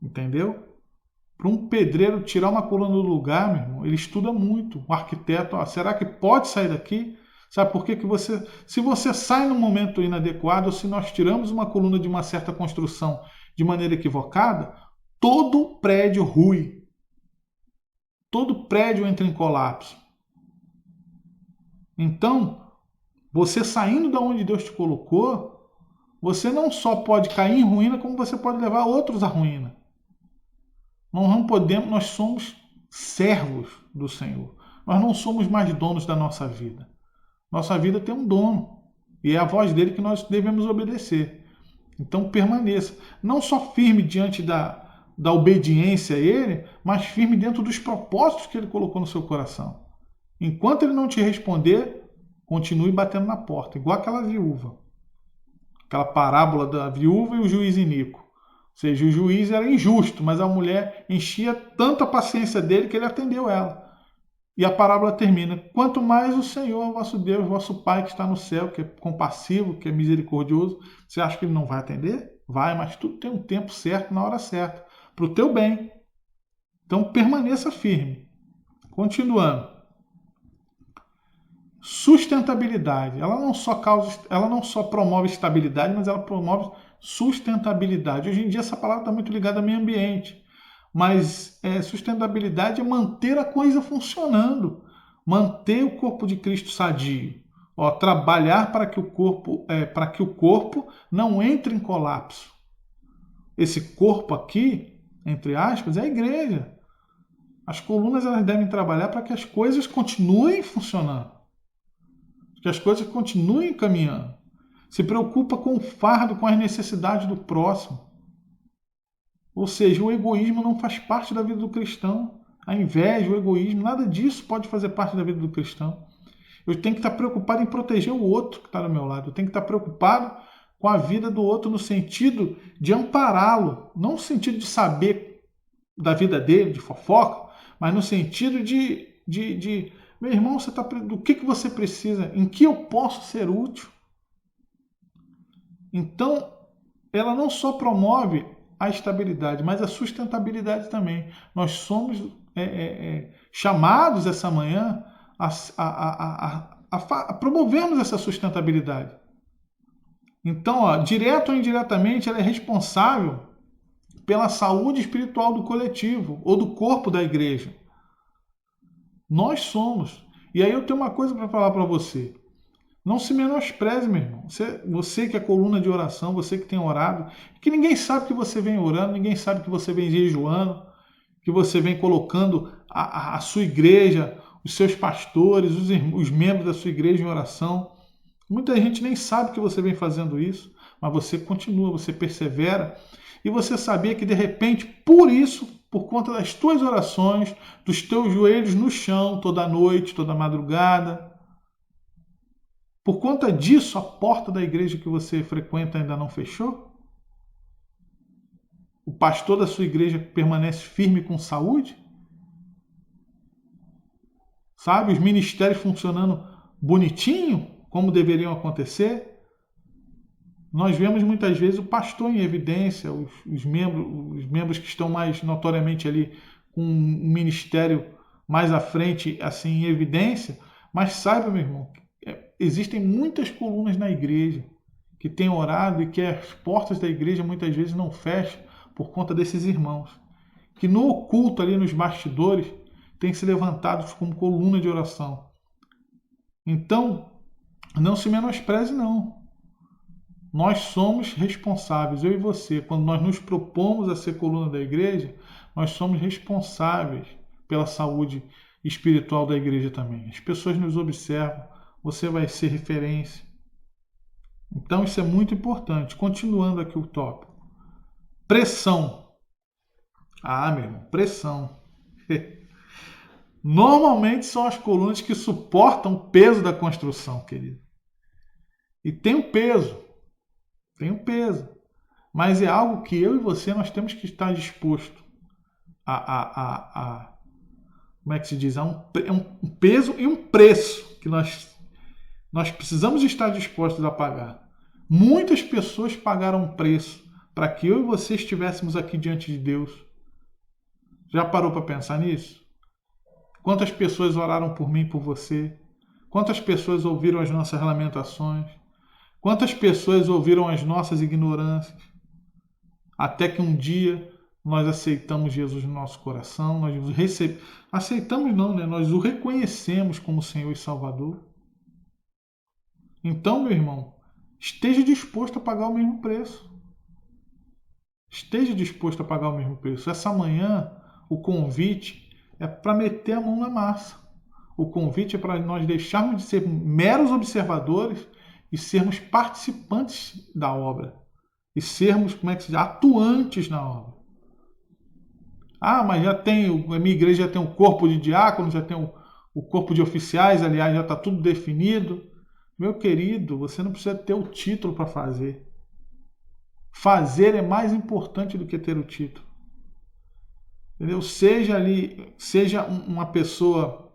Entendeu? Para um pedreiro tirar uma coluna do lugar, meu irmão, ele estuda muito. O arquiteto, será que pode sair daqui? Sabe por quê? Se você sai num momento inadequado, ou se nós tiramos uma coluna de uma certa construção de maneira equivocada, todo prédio rui. Todo prédio entra em colapso. Então, você saindo da onde Deus te colocou, você não só pode cair em ruína, como você pode levar outros à ruína. Nós não podemos, nós somos servos do Senhor. Nós não somos mais donos da nossa vida. Nossa vida tem um dono. E é a voz dele que nós devemos obedecer. Então permaneça. Não só firme diante da obediência a ele, mas firme dentro dos propósitos que ele colocou no seu coração. Enquanto ele não te responder, continue batendo na porta. Igual aquela viúva. Aquela parábola da viúva e o juiz iníquo. Ou seja, o juiz era injusto, mas a mulher enchia tanto a paciência dele que ele atendeu ela. E a parábola termina: quanto mais o Senhor, vosso Deus, vosso Pai que está no céu, que é compassivo, que é misericordioso, você acha que ele não vai atender? Vai, mas tudo tem um tempo certo, na hora certa, para o teu bem. Então permaneça firme. Continuando. Sustentabilidade. Ela não só promove estabilidade, mas ela promove sustentabilidade. Hoje em dia essa palavra está muito ligada ao meio ambiente. Mas sustentabilidade é manter a coisa funcionando, manter o corpo de Cristo sadio, trabalhar para que o corpo não entre em colapso. Esse corpo aqui, entre aspas, é a igreja. As colunas elas devem trabalhar para que as coisas continuem funcionando, que as coisas continuem caminhando. Se preocupa com o fardo, com as necessidades do próximo. Ou seja, o egoísmo não faz parte da vida do cristão. A inveja, o egoísmo, nada disso pode fazer parte da vida do cristão. Eu tenho que estar preocupado em proteger o outro que está do meu lado. Eu tenho que estar preocupado com a vida do outro no sentido de ampará-lo. Não no sentido de saber da vida dele, de fofoca, mas no sentido de meu irmão, do que você precisa? Em que eu posso ser útil? Então, ela não só promove a estabilidade, mas a sustentabilidade também. Nós somos chamados essa manhã a promovermos essa sustentabilidade. Então, ó, direto ou indiretamente, ela é responsável pela saúde espiritual do coletivo ou do corpo da igreja. Nós somos. E aí eu tenho uma coisa para falar para você. Não se menospreze, meu irmão. Você que é coluna de oração, você que tem orado, que ninguém sabe que você vem orando, ninguém sabe que você vem jejuando, que você vem colocando a sua igreja, os seus pastores, os membros da sua igreja em oração. Muita gente nem sabe que você vem fazendo isso, mas você continua, você persevera. E você sabia que de repente, por isso, por conta das tuas orações, dos teus joelhos no chão toda noite, toda madrugada, por conta disso, a porta da igreja que você frequenta ainda não fechou? O pastor da sua igreja permanece firme com saúde? Sabe? Os ministérios funcionando bonitinho, como deveriam acontecer? Nós vemos muitas vezes o pastor em evidência, os membros que estão mais notoriamente ali com um ministério mais à frente, assim, em evidência. Mas saiba, meu irmão, existem muitas colunas na igreja que têm orado e que as portas da igreja muitas vezes não fecham por conta desses irmãos, que no oculto ali nos bastidores têm se levantado como coluna de oração. Então, não se menospreze não. Nós somos responsáveis, eu e você, quando nós nos propomos a ser coluna da igreja, nós somos responsáveis pela saúde espiritual da igreja também. As pessoas nos observam, você vai ser referência. Então isso é muito importante. Continuando aqui o tópico. Pressão. Ah, meu irmão, pressão. Normalmente são as colunas que suportam o peso da construção, querido. E tem um peso. Tem um peso. Mas é algo que eu e você nós temos que estar disposto como é que se diz? Um peso e um preço que nós precisamos estar dispostos a pagar. Muitas pessoas pagaram um preço para que eu e você estivéssemos aqui diante de Deus. Já parou para pensar nisso? Quantas pessoas oraram por mim e por você? Quantas pessoas ouviram as nossas lamentações? Quantas pessoas ouviram as nossas ignorâncias? Até que um dia nós aceitamos Jesus no nosso coração, aceitamos não, né? Nós o reconhecemos como Senhor e Salvador. Então, meu irmão, esteja disposto a pagar o mesmo preço. Esteja disposto a pagar o mesmo preço. Essa manhã, o convite é para meter a mão na massa. O convite é para nós deixarmos de ser meros observadores e sermos participantes da obra. E sermos, como é que se diz, atuantes na obra. Ah, mas a minha igreja já tem um corpo de diáconos, já tem o corpo de oficiais, aliás, já está tudo definido. Meu querido, você não precisa ter o título para fazer. Fazer é mais importante do que ter o título. Entendeu? Seja uma pessoa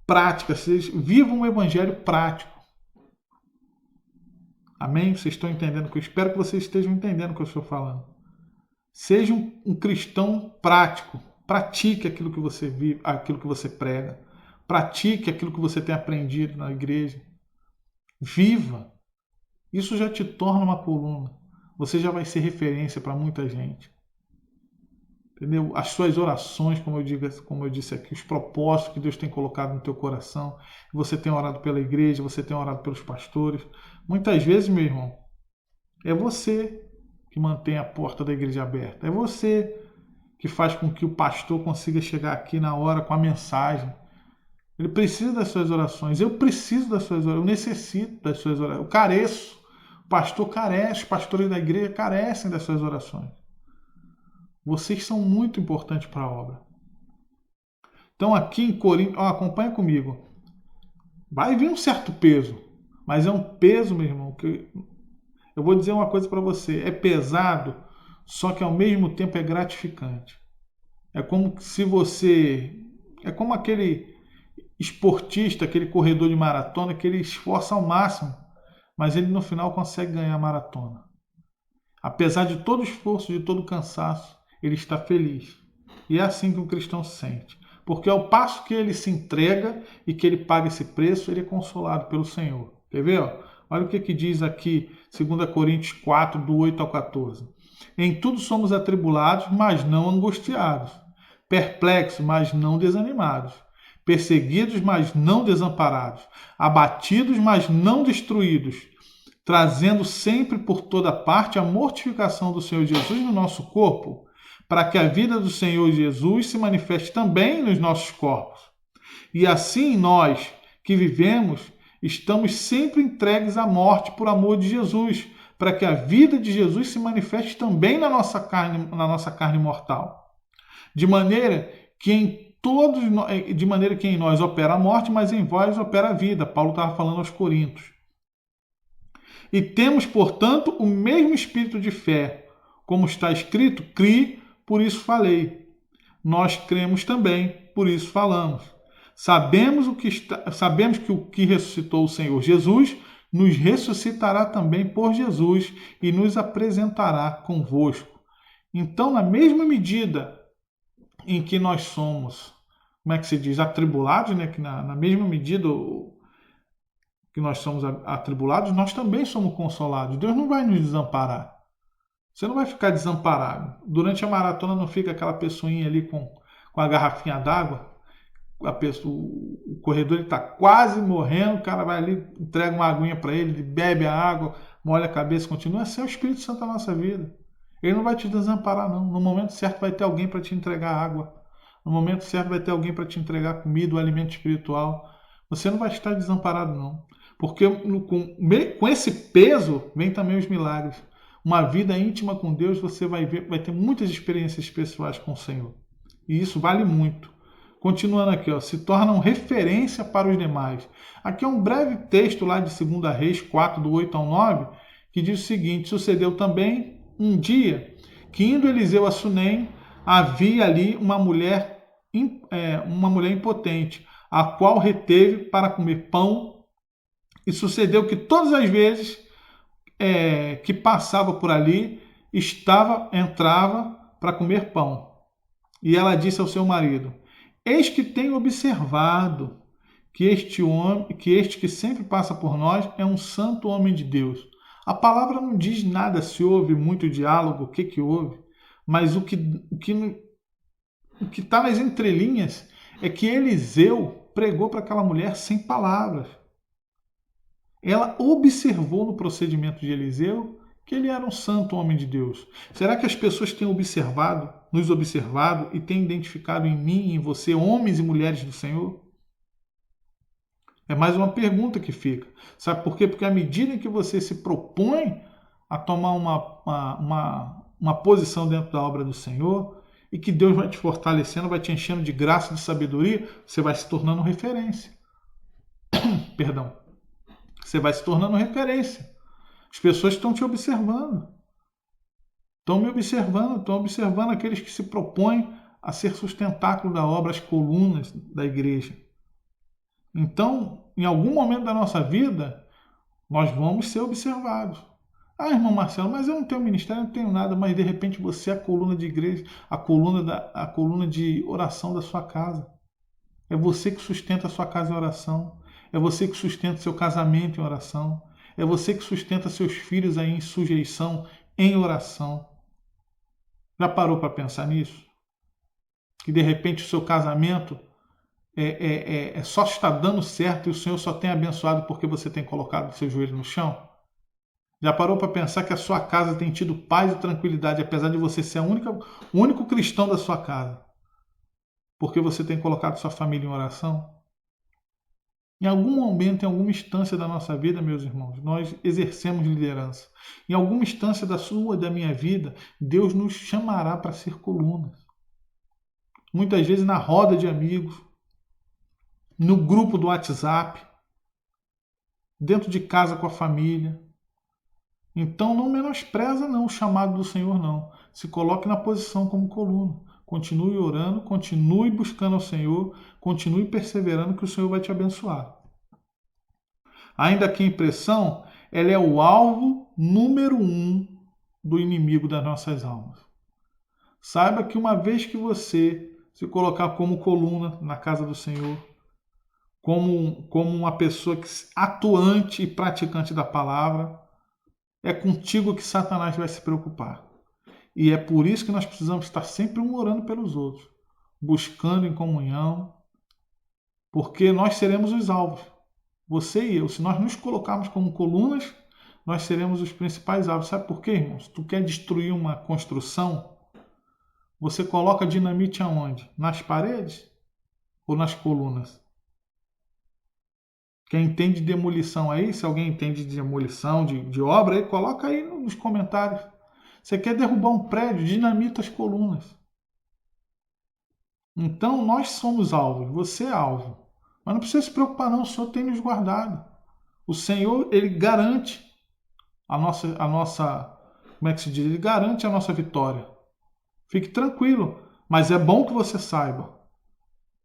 prática, viva um evangelho prático. Amém? Vocês estão entendendo? Eu espero que vocês estejam entendendo o que eu estou falando. Seja um cristão prático. Pratique aquilo que você vive, aquilo que você prega. Pratique aquilo que você tem aprendido na igreja. Viva. Isso já te torna uma coluna. Você já vai ser referência para muita gente. Entendeu? As suas orações, como eu disse aqui, os propósitos que Deus tem colocado no teu coração. Você tem orado pela igreja, você tem orado pelos pastores. Muitas vezes, meu irmão, é você que mantém a porta da igreja aberta. É você que faz com que o pastor consiga chegar aqui na hora com a mensagem. Ele precisa das suas orações. Eu preciso das suas orações. Eu necessito das suas orações. Eu careço. O pastor carece. Os pastores da igreja carecem das suas orações. Vocês são muito importantes para a obra. Então aqui em Corinto, acompanha comigo. Vai vir um certo peso. Mas é um peso, meu irmão, que eu vou dizer uma coisa para você. É pesado, só que ao mesmo tempo é gratificante. É como se você... É como aquele esportista, aquele corredor de maratona que ele esforça ao máximo, mas ele no final consegue ganhar a maratona. Apesar de todo o esforço, de todo o cansaço, ele está feliz. E é assim que um cristão se sente. Porque ao passo que ele se entrega e que ele paga esse preço, ele é consolado pelo Senhor. Quer ver? Olha o que diz aqui, 2 Coríntios 4, do 8 ao 14. Em tudo somos atribulados, mas não angustiados. Perplexos, mas não desanimados. Perseguidos, mas não desamparados. Abatidos, mas não destruídos. Trazendo sempre por toda parte a mortificação do Senhor Jesus no nosso corpo, para que a vida do Senhor Jesus se manifeste também nos nossos corpos. E assim nós, que vivemos, estamos sempre entregues à morte por amor de Jesus, para que a vida de Jesus se manifeste também na nossa carne mortal. De maneira que em nós opera a morte, mas em vós opera a vida. Paulo estava falando aos Coríntios. E temos, portanto, o mesmo espírito de fé. Como está escrito, criei, por isso falei. Nós cremos também, por isso falamos. Sabemos que o que ressuscitou o Senhor Jesus nos ressuscitará também por Jesus e nos apresentará convosco. Então, na mesma medida em que nós somos, como é que se diz, atribulados, né? Que na mesma medida que nós somos atribulados, nós também somos consolados. Deus não vai nos desamparar. Você não vai ficar desamparado. Durante a maratona não fica aquela pessoinha ali com a garrafinha d'água. O corredor está quase morrendo, o cara vai ali, entrega uma aguinha para ele, bebe a água, molha a cabeça, continua. Esse é o Espírito Santo da nossa vida. Ele não vai te desamparar, não. No momento certo vai ter alguém para te entregar água. No momento certo vai ter alguém para te entregar comida, o alimento espiritual. Você não vai estar desamparado, não. Porque com esse peso vem também os milagres. Uma vida íntima com Deus, você vai ter muitas experiências pessoais com o Senhor. E isso vale muito. Continuando aqui, se tornam referência para os demais. Aqui é um breve texto lá de 2 Reis 4, do 8 ao 9, que diz o seguinte: sucedeu também um dia que, indo Eliseu a Sunem, havia ali uma mulher impotente, a qual reteve para comer pão, e sucedeu que todas as vezes que passava por ali, entrava para comer pão. E ela disse ao seu marido: eis que tenho observado que este que sempre passa por nós é um santo homem de Deus. A palavra não diz nada se houve muito diálogo, o que houve, mas o que está nas entrelinhas é que Eliseu pregou para aquela mulher sem palavras. Ela observou no procedimento de Eliseu que ele era um santo homem de Deus. Será que as pessoas têm nos observado e têm identificado em mim e em você homens e mulheres do Senhor? É mais uma pergunta que fica. Sabe por quê? Porque à medida em que você se propõe a tomar uma posição dentro da obra do Senhor e que Deus vai te fortalecendo, vai te enchendo de graça e de sabedoria, você vai se tornando referência. Perdão. Você vai se tornando referência. As pessoas estão te observando. Estão me observando, estão observando aqueles que se propõem a ser sustentáculo da obra, as colunas da igreja. Então, em algum momento da nossa vida, nós vamos ser observados. Ah, irmão Marcelo, mas eu não tenho ministério, não tenho nada, mas de repente você é a coluna de igreja, a coluna de oração da sua casa. É você que sustenta a sua casa em oração. É você que sustenta seu casamento em oração. É você que sustenta seus filhos aí em sujeição, em oração. Já parou para pensar nisso? Que de repente o seu casamento só está dando certo e o Senhor só tem abençoado porque você tem colocado seu joelho no chão? Já parou para pensar que a sua casa tem tido paz e tranquilidade, apesar de você ser o único cristão da sua casa? Porque você tem colocado sua família em oração? Em algum momento, em alguma instância da nossa vida, meus irmãos, nós exercemos liderança. Em alguma instância da sua e da minha vida, Deus nos chamará para ser colunas. Muitas vezes na roda de amigos, no grupo do WhatsApp, dentro de casa com a família. Então não menospreza não o chamado do Senhor, não. Se coloque na posição como coluna. Continue orando, continue buscando ao Senhor, continue perseverando que o Senhor vai te abençoar. Ainda que a impressão, ela é o alvo número 1 do inimigo das nossas almas. Saiba que uma vez que você se colocar como coluna na casa do Senhor, como uma pessoa atuante e praticante da palavra, é contigo que Satanás vai se preocupar. E é por isso que nós precisamos estar sempre um orando pelos outros, buscando em comunhão, porque nós seremos os alvos. Você e eu, se nós nos colocarmos como colunas, nós seremos os principais alvos. Sabe por quê, irmãos? Tu quer destruir uma construção, você coloca dinamite aonde? Nas paredes ou nas colunas? Quem entende de demolição aí, se alguém entende de demolição, de obra, aí coloca aí nos comentários. Você quer derrubar um prédio, dinamita as colunas. Então nós somos alvos, você é alvo. Mas não precisa se preocupar não, o Senhor tem nos guardado. O Senhor, Ele garante como é que se diz? Ele garante a nossa vitória. Fique tranquilo. Mas é bom que você saiba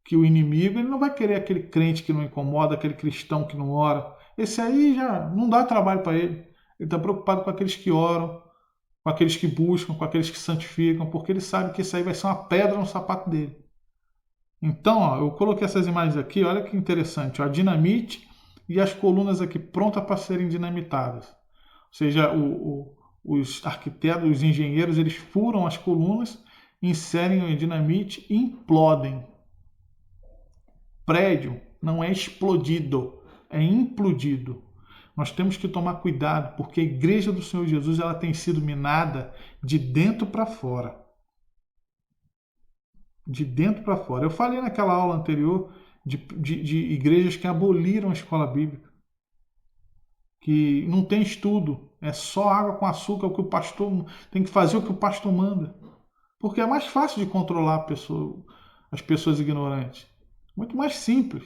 que o inimigo ele não vai querer aquele crente que não incomoda, aquele cristão que não ora. Esse aí já não dá trabalho para ele. Ele está preocupado com aqueles que oram, com aqueles que buscam, com aqueles que santificam, porque ele sabe que isso aí vai ser uma pedra no sapato dele. Então, ó, eu coloquei essas imagens aqui, olha que interessante. Ó, a dinamite e as colunas aqui prontas para serem dinamitadas. Ou seja, os arquitetos, os engenheiros, eles furam as colunas, inserem o dinamite e implodem. Prédio não é explodido, é implodido. Nós temos que tomar cuidado, porque a igreja do Senhor Jesus ela tem sido minada de dentro para fora. De dentro para fora. Eu falei naquela aula anterior de igrejas que aboliram a escola bíblica, que não tem estudo, é só água com açúcar, o que o pastor tem que fazer o que o pastor manda. Porque é mais fácil de controlar as pessoas ignorantes. Muito mais simples.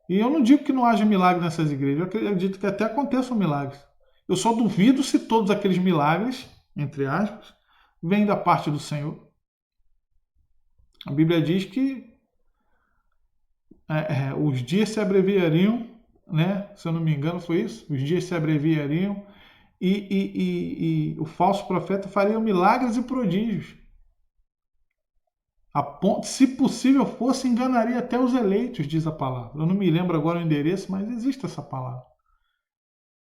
E eu não digo que não haja milagre nessas igrejas, eu acredito que até aconteçam milagres. Eu só duvido se todos aqueles milagres, entre aspas, vêm da parte do Senhor. A Bíblia diz que os dias se abreviariam, né? Se eu não me engano foi isso, os dias se abreviariam e o falso profeta faria milagres e prodígios. Se possível fosse, enganaria até os eleitos, diz a palavra. Eu não me lembro agora o endereço, mas existe essa palavra.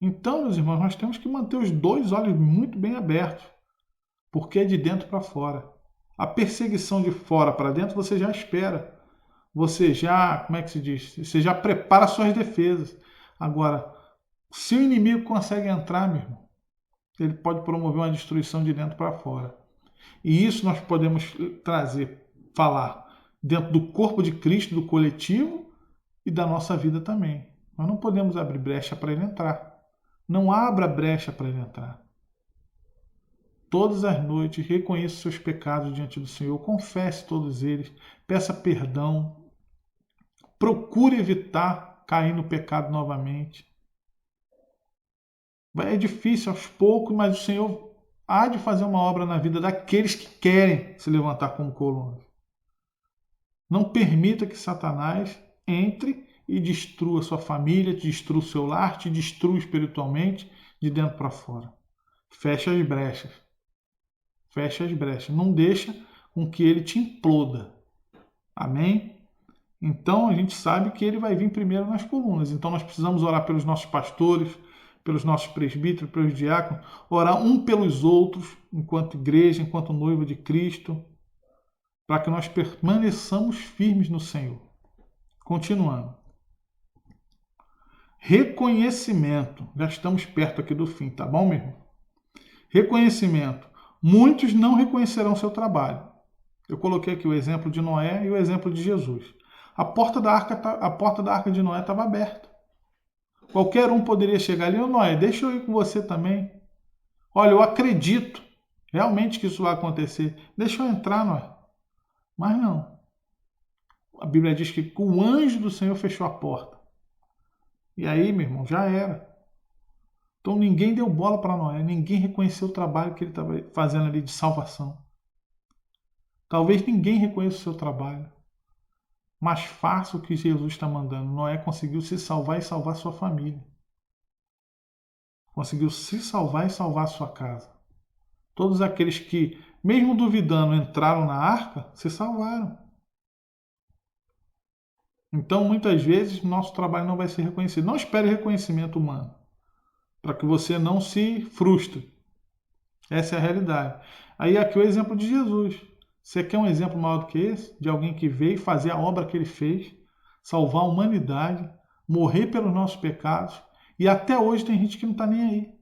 Então, meus irmãos, nós temos que manter os dois olhos muito bem abertos, porque é de dentro para fora. A perseguição de fora para dentro você já espera. Você já, como é que se diz? Você já prepara suas defesas. Agora, se o inimigo consegue entrar, meu irmão, ele pode promover uma destruição de dentro para fora. E isso nós podemos falar dentro do corpo de Cristo, do coletivo e da nossa vida também. Nós não podemos abrir brecha para ele entrar. Não abra brecha para ele entrar. Todas as noites reconheça os seus pecados diante do Senhor, confesse todos eles, peça perdão, procure evitar cair no pecado novamente. É difícil aos poucos, mas o Senhor há de fazer uma obra na vida daqueles que querem se levantar como colunas. Não permita que Satanás entre e destrua sua família, destrua o seu lar, te destrua espiritualmente de dentro para fora. Feche as brechas. Feche as brechas. Não deixa com que ele te imploda. Amém? Então a gente sabe que ele vai vir primeiro nas colunas. Então nós precisamos orar pelos nossos pastores, pelos nossos presbíteros, pelos diáconos, orar um pelos outros, enquanto igreja, enquanto noiva de Cristo, para que nós permaneçamos firmes no Senhor. Continuando. Reconhecimento. Já estamos perto aqui do fim, tá bom, meu irmão? Reconhecimento. Muitos não reconhecerão seu trabalho. Eu coloquei aqui o exemplo de Noé e o exemplo de Jesus. A porta da arca de Noé estava aberta. Qualquer um poderia chegar ali, Noé, deixa eu ir com você também. Olha, eu acredito realmente que isso vai acontecer. Deixa eu entrar, Noé. Mas não. A Bíblia diz que o anjo do Senhor fechou a porta. E aí, meu irmão, já era. Então ninguém deu bola para Noé, ninguém reconheceu o trabalho que ele estava fazendo ali de salvação. Talvez ninguém reconheça o seu trabalho. Mas faça o que Jesus está mandando. Noé conseguiu se salvar e salvar sua família. Conseguiu se salvar e salvar sua casa. Todos aqueles que, mesmo duvidando, entraram na arca, se salvaram. Então, muitas vezes, nosso trabalho não vai ser reconhecido. Não espere reconhecimento humano, para que você não se frustre. Essa é a realidade. Aí aqui o exemplo de Jesus. Você quer um exemplo maior do que esse? De alguém que veio fazer a obra que ele fez, salvar a humanidade, morrer pelos nossos pecados, e até hoje tem gente que não está nem aí.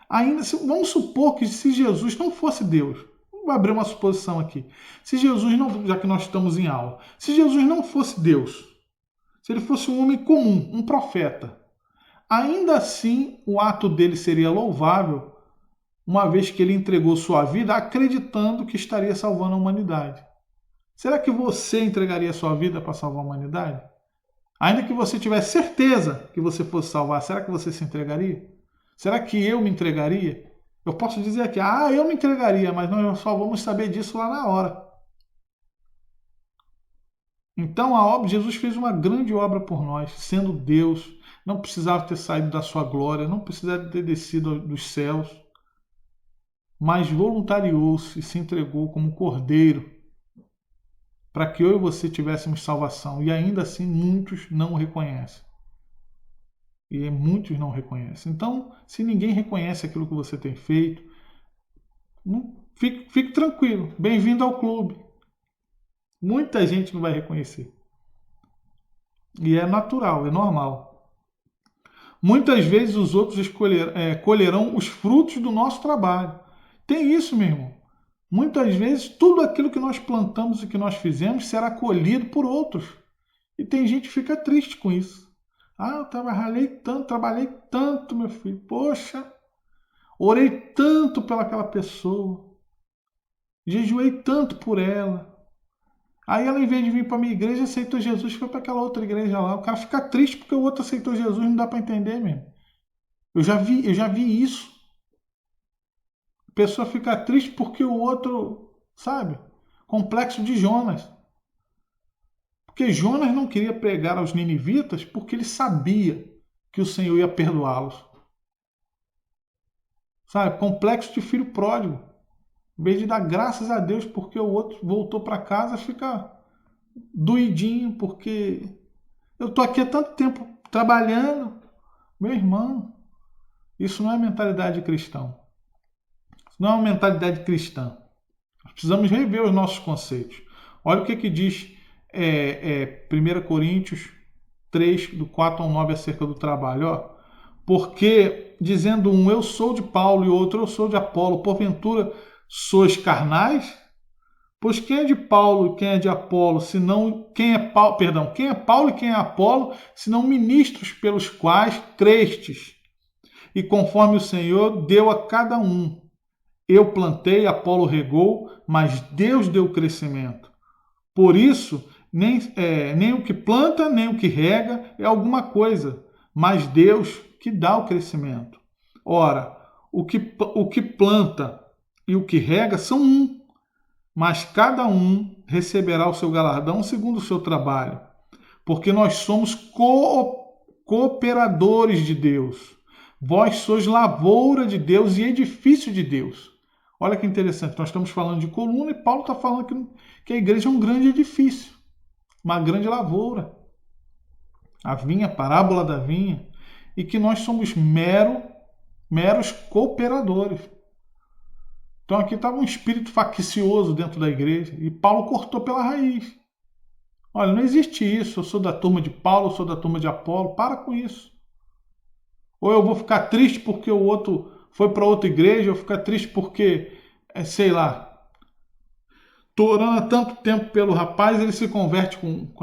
Ainda, vamos supor que se Jesus não fosse Deus, vamos abrir uma suposição aqui. Se Jesus não, já que nós estamos em aula, se Jesus não fosse Deus, se ele fosse um homem comum, um profeta, ainda assim o ato dele seria louvável, uma vez que ele entregou sua vida acreditando que estaria salvando a humanidade. Será que você entregaria sua vida para salvar a humanidade? Ainda que você tivesse certeza que você fosse salvar, será que você se entregaria? Será que eu me entregaria? Eu posso dizer aqui, eu me entregaria, mas nós só vamos saber disso lá na hora. Então a obra, Jesus fez uma grande obra por nós, sendo Deus, não precisava ter saído da sua glória, não precisava ter descido dos céus, mas voluntariou-se e se entregou como cordeiro para que eu e você tivéssemos salvação. E ainda assim muitos não o reconhecem. E muitos não reconhecem. Então, se ninguém reconhece aquilo que você tem feito, fique tranquilo. Bem-vindo ao clube. Muita gente não vai reconhecer. E é natural, é normal. Muitas vezes os outros colherão os frutos do nosso trabalho. Tem isso, meu irmão. Muitas vezes tudo aquilo que nós plantamos e que nós fizemos será colhido por outros. E tem gente que fica triste com isso. Eu trabalhei tanto, meu filho. Poxa, orei tanto pelaquela pessoa. Jejuei tanto por ela. Aí ela, em vez de vir para a minha igreja, aceitou Jesus e foi para aquela outra igreja lá. O cara fica triste porque o outro aceitou Jesus, não dá para entender mesmo. Eu já vi isso. A pessoa fica triste porque o outro, sabe? Complexo de Jonas. Porque Jonas não queria pregar aos ninivitas porque ele sabia que o Senhor ia perdoá-los. Sabe? Complexo de filho pródigo. Em vez de dar graças a Deus porque o outro voltou para casa, fica doidinho porque eu estou aqui há tanto tempo trabalhando. Meu irmão, isso não é mentalidade cristã. Isso não é uma mentalidade cristã. Nós precisamos rever os nossos conceitos. Olha o que diz 1 Coríntios 3, do 4 ao 9, acerca do trabalho. Porque, dizendo um, eu sou de Paulo, e outro, eu sou de Apolo, porventura sois carnais? Pois quem é de Paulo e quem é de Apolo, senão quem é Paulo e quem é Apolo, senão ministros pelos quais crestes? E conforme o Senhor deu a cada um. Eu plantei, Apolo regou, mas Deus deu o crescimento. Por isso, nem o que planta, nem o que rega é alguma coisa, mas Deus que dá o crescimento. Ora, o que planta e o que rega são um, mas cada um receberá o seu galardão segundo o seu trabalho, porque nós somos cooperadores de Deus. Vós sois lavoura de Deus e edifício de Deus. Olha que interessante, nós estamos falando de coluna e Paulo está falando que a igreja é um grande edifício, uma grande lavoura. A vinha, a parábola da vinha, e que nós somos meros cooperadores. Então aqui estava um espírito faccioso dentro da igreja e Paulo cortou pela raiz. Olha, não existe isso, eu sou da turma de Paulo, eu sou da turma de Apolo, para com isso. Ou eu vou ficar triste porque o outro foi para outra igreja, eu vou ficar triste porque, sei lá, estou orando há tanto tempo pelo rapaz, ele se converte com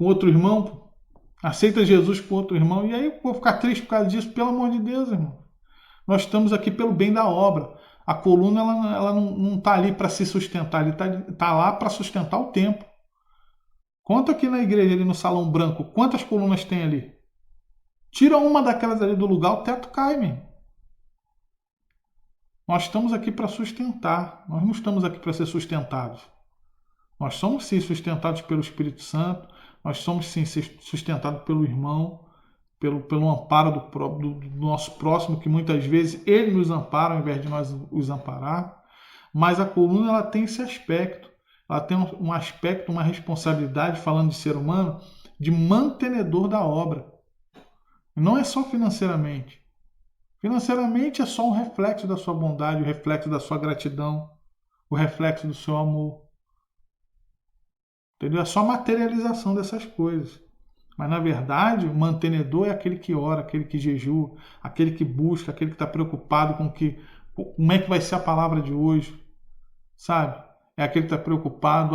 outro irmão, aceita Jesus com outro irmão, e aí eu vou ficar triste por causa disso, pelo amor de Deus, irmão. Nós estamos aqui pelo bem da obra. A coluna ela não está ali para se sustentar, ele está lá para sustentar o templo. Conta aqui na igreja, ali no salão branco, quantas colunas tem ali? Tira uma daquelas ali do lugar, o teto cai, mesmo. Nós estamos aqui para sustentar, nós não estamos aqui para ser sustentados. Nós somos sim sustentados pelo Espírito Santo, nós somos sim sustentados pelo irmão, pelo amparo do nosso próximo, que muitas vezes ele nos ampara ao invés de nós os amparar. Mas a coluna ela tem esse aspecto ela tem um aspecto, uma responsabilidade, falando de ser humano, de mantenedor da obra. Não é só financeiramente. Financeiramente é só um reflexo da sua bondade, o reflexo da sua gratidão, o reflexo do seu amor. Entendeu? É só materialização dessas coisas. Mas, na verdade, o mantenedor é aquele que ora, aquele que jejua, aquele que busca, aquele que está preocupado como é que vai ser a palavra de hoje, sabe? É aquele que está preocupado,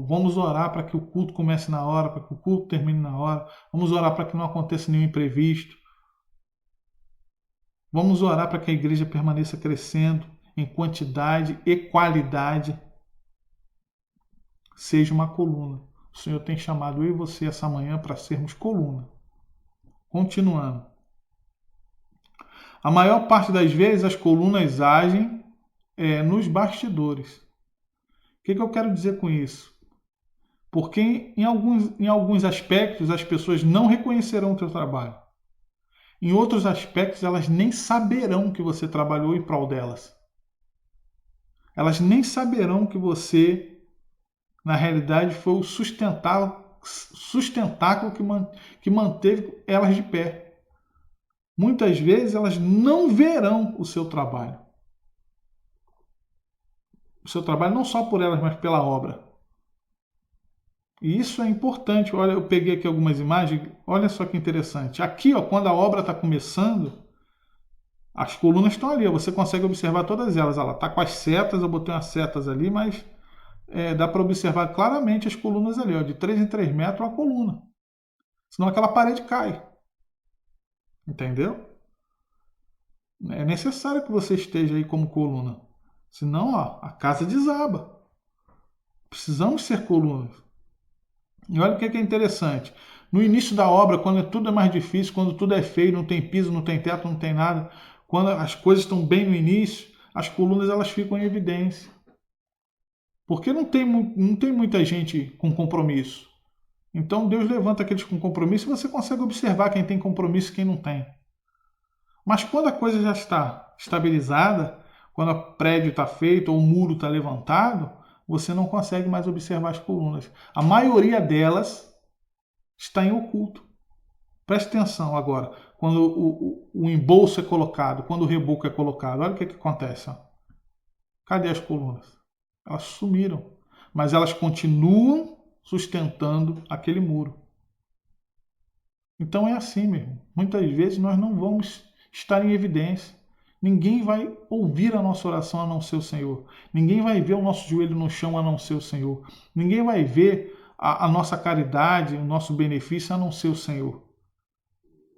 vamos orar para que o culto comece na hora, para que o culto termine na hora, vamos orar para que não aconteça nenhum imprevisto, vamos orar para que a igreja permaneça crescendo em quantidade e qualidade, seja uma coluna. O Senhor tem chamado eu e você essa manhã para sermos coluna. Continuando. A maior parte das vezes as colunas agem nos bastidores. O que eu quero dizer com isso? Porque em alguns aspectos as pessoas não reconhecerão o teu trabalho. Em outros aspectos elas nem saberão que você trabalhou em prol delas. Elas nem saberão que você, na realidade, foi o sustentáculo que manteve elas de pé. Muitas vezes elas não verão o seu trabalho. O seu trabalho não só por elas, mas pela obra. E isso é importante. Olha, eu peguei aqui algumas imagens. Olha só que interessante. Aqui, ó, quando a obra está começando, as colunas estão ali. Ó, você consegue observar todas elas. Ela está com as setas. Eu botei umas setas ali, mas dá para observar claramente as colunas ali. Ó, de 3 em 3 metros a coluna. Senão aquela parede cai. Entendeu? É necessário que você esteja aí como coluna. Senão, ó, a casa desaba. Precisamos ser colunas. E olha o que é interessante. No início da obra, quando tudo é mais difícil, quando tudo é feio, não tem piso, não tem teto, não tem nada, quando as coisas estão bem no início, as colunas elas ficam em evidência. Porque não tem muita gente com compromisso. Então Deus levanta aqueles com compromisso e você consegue observar quem tem compromisso e quem não tem. Mas quando a coisa já está estabilizada, quando o prédio está feito ou o muro está levantado, você não consegue mais observar as colunas. A maioria delas está em oculto. Preste atenção agora, quando o embolso é colocado, quando o reboco é colocado, olha o que acontece. Ó. Cadê as colunas? Elas sumiram, mas elas continuam sustentando aquele muro. Então é assim mesmo. Muitas vezes nós não vamos estar em evidência. Ninguém vai ouvir a nossa oração a não ser o Senhor. Ninguém vai ver o nosso joelho no chão a não ser o Senhor. Ninguém vai ver a nossa caridade, o nosso benefício a não ser o Senhor.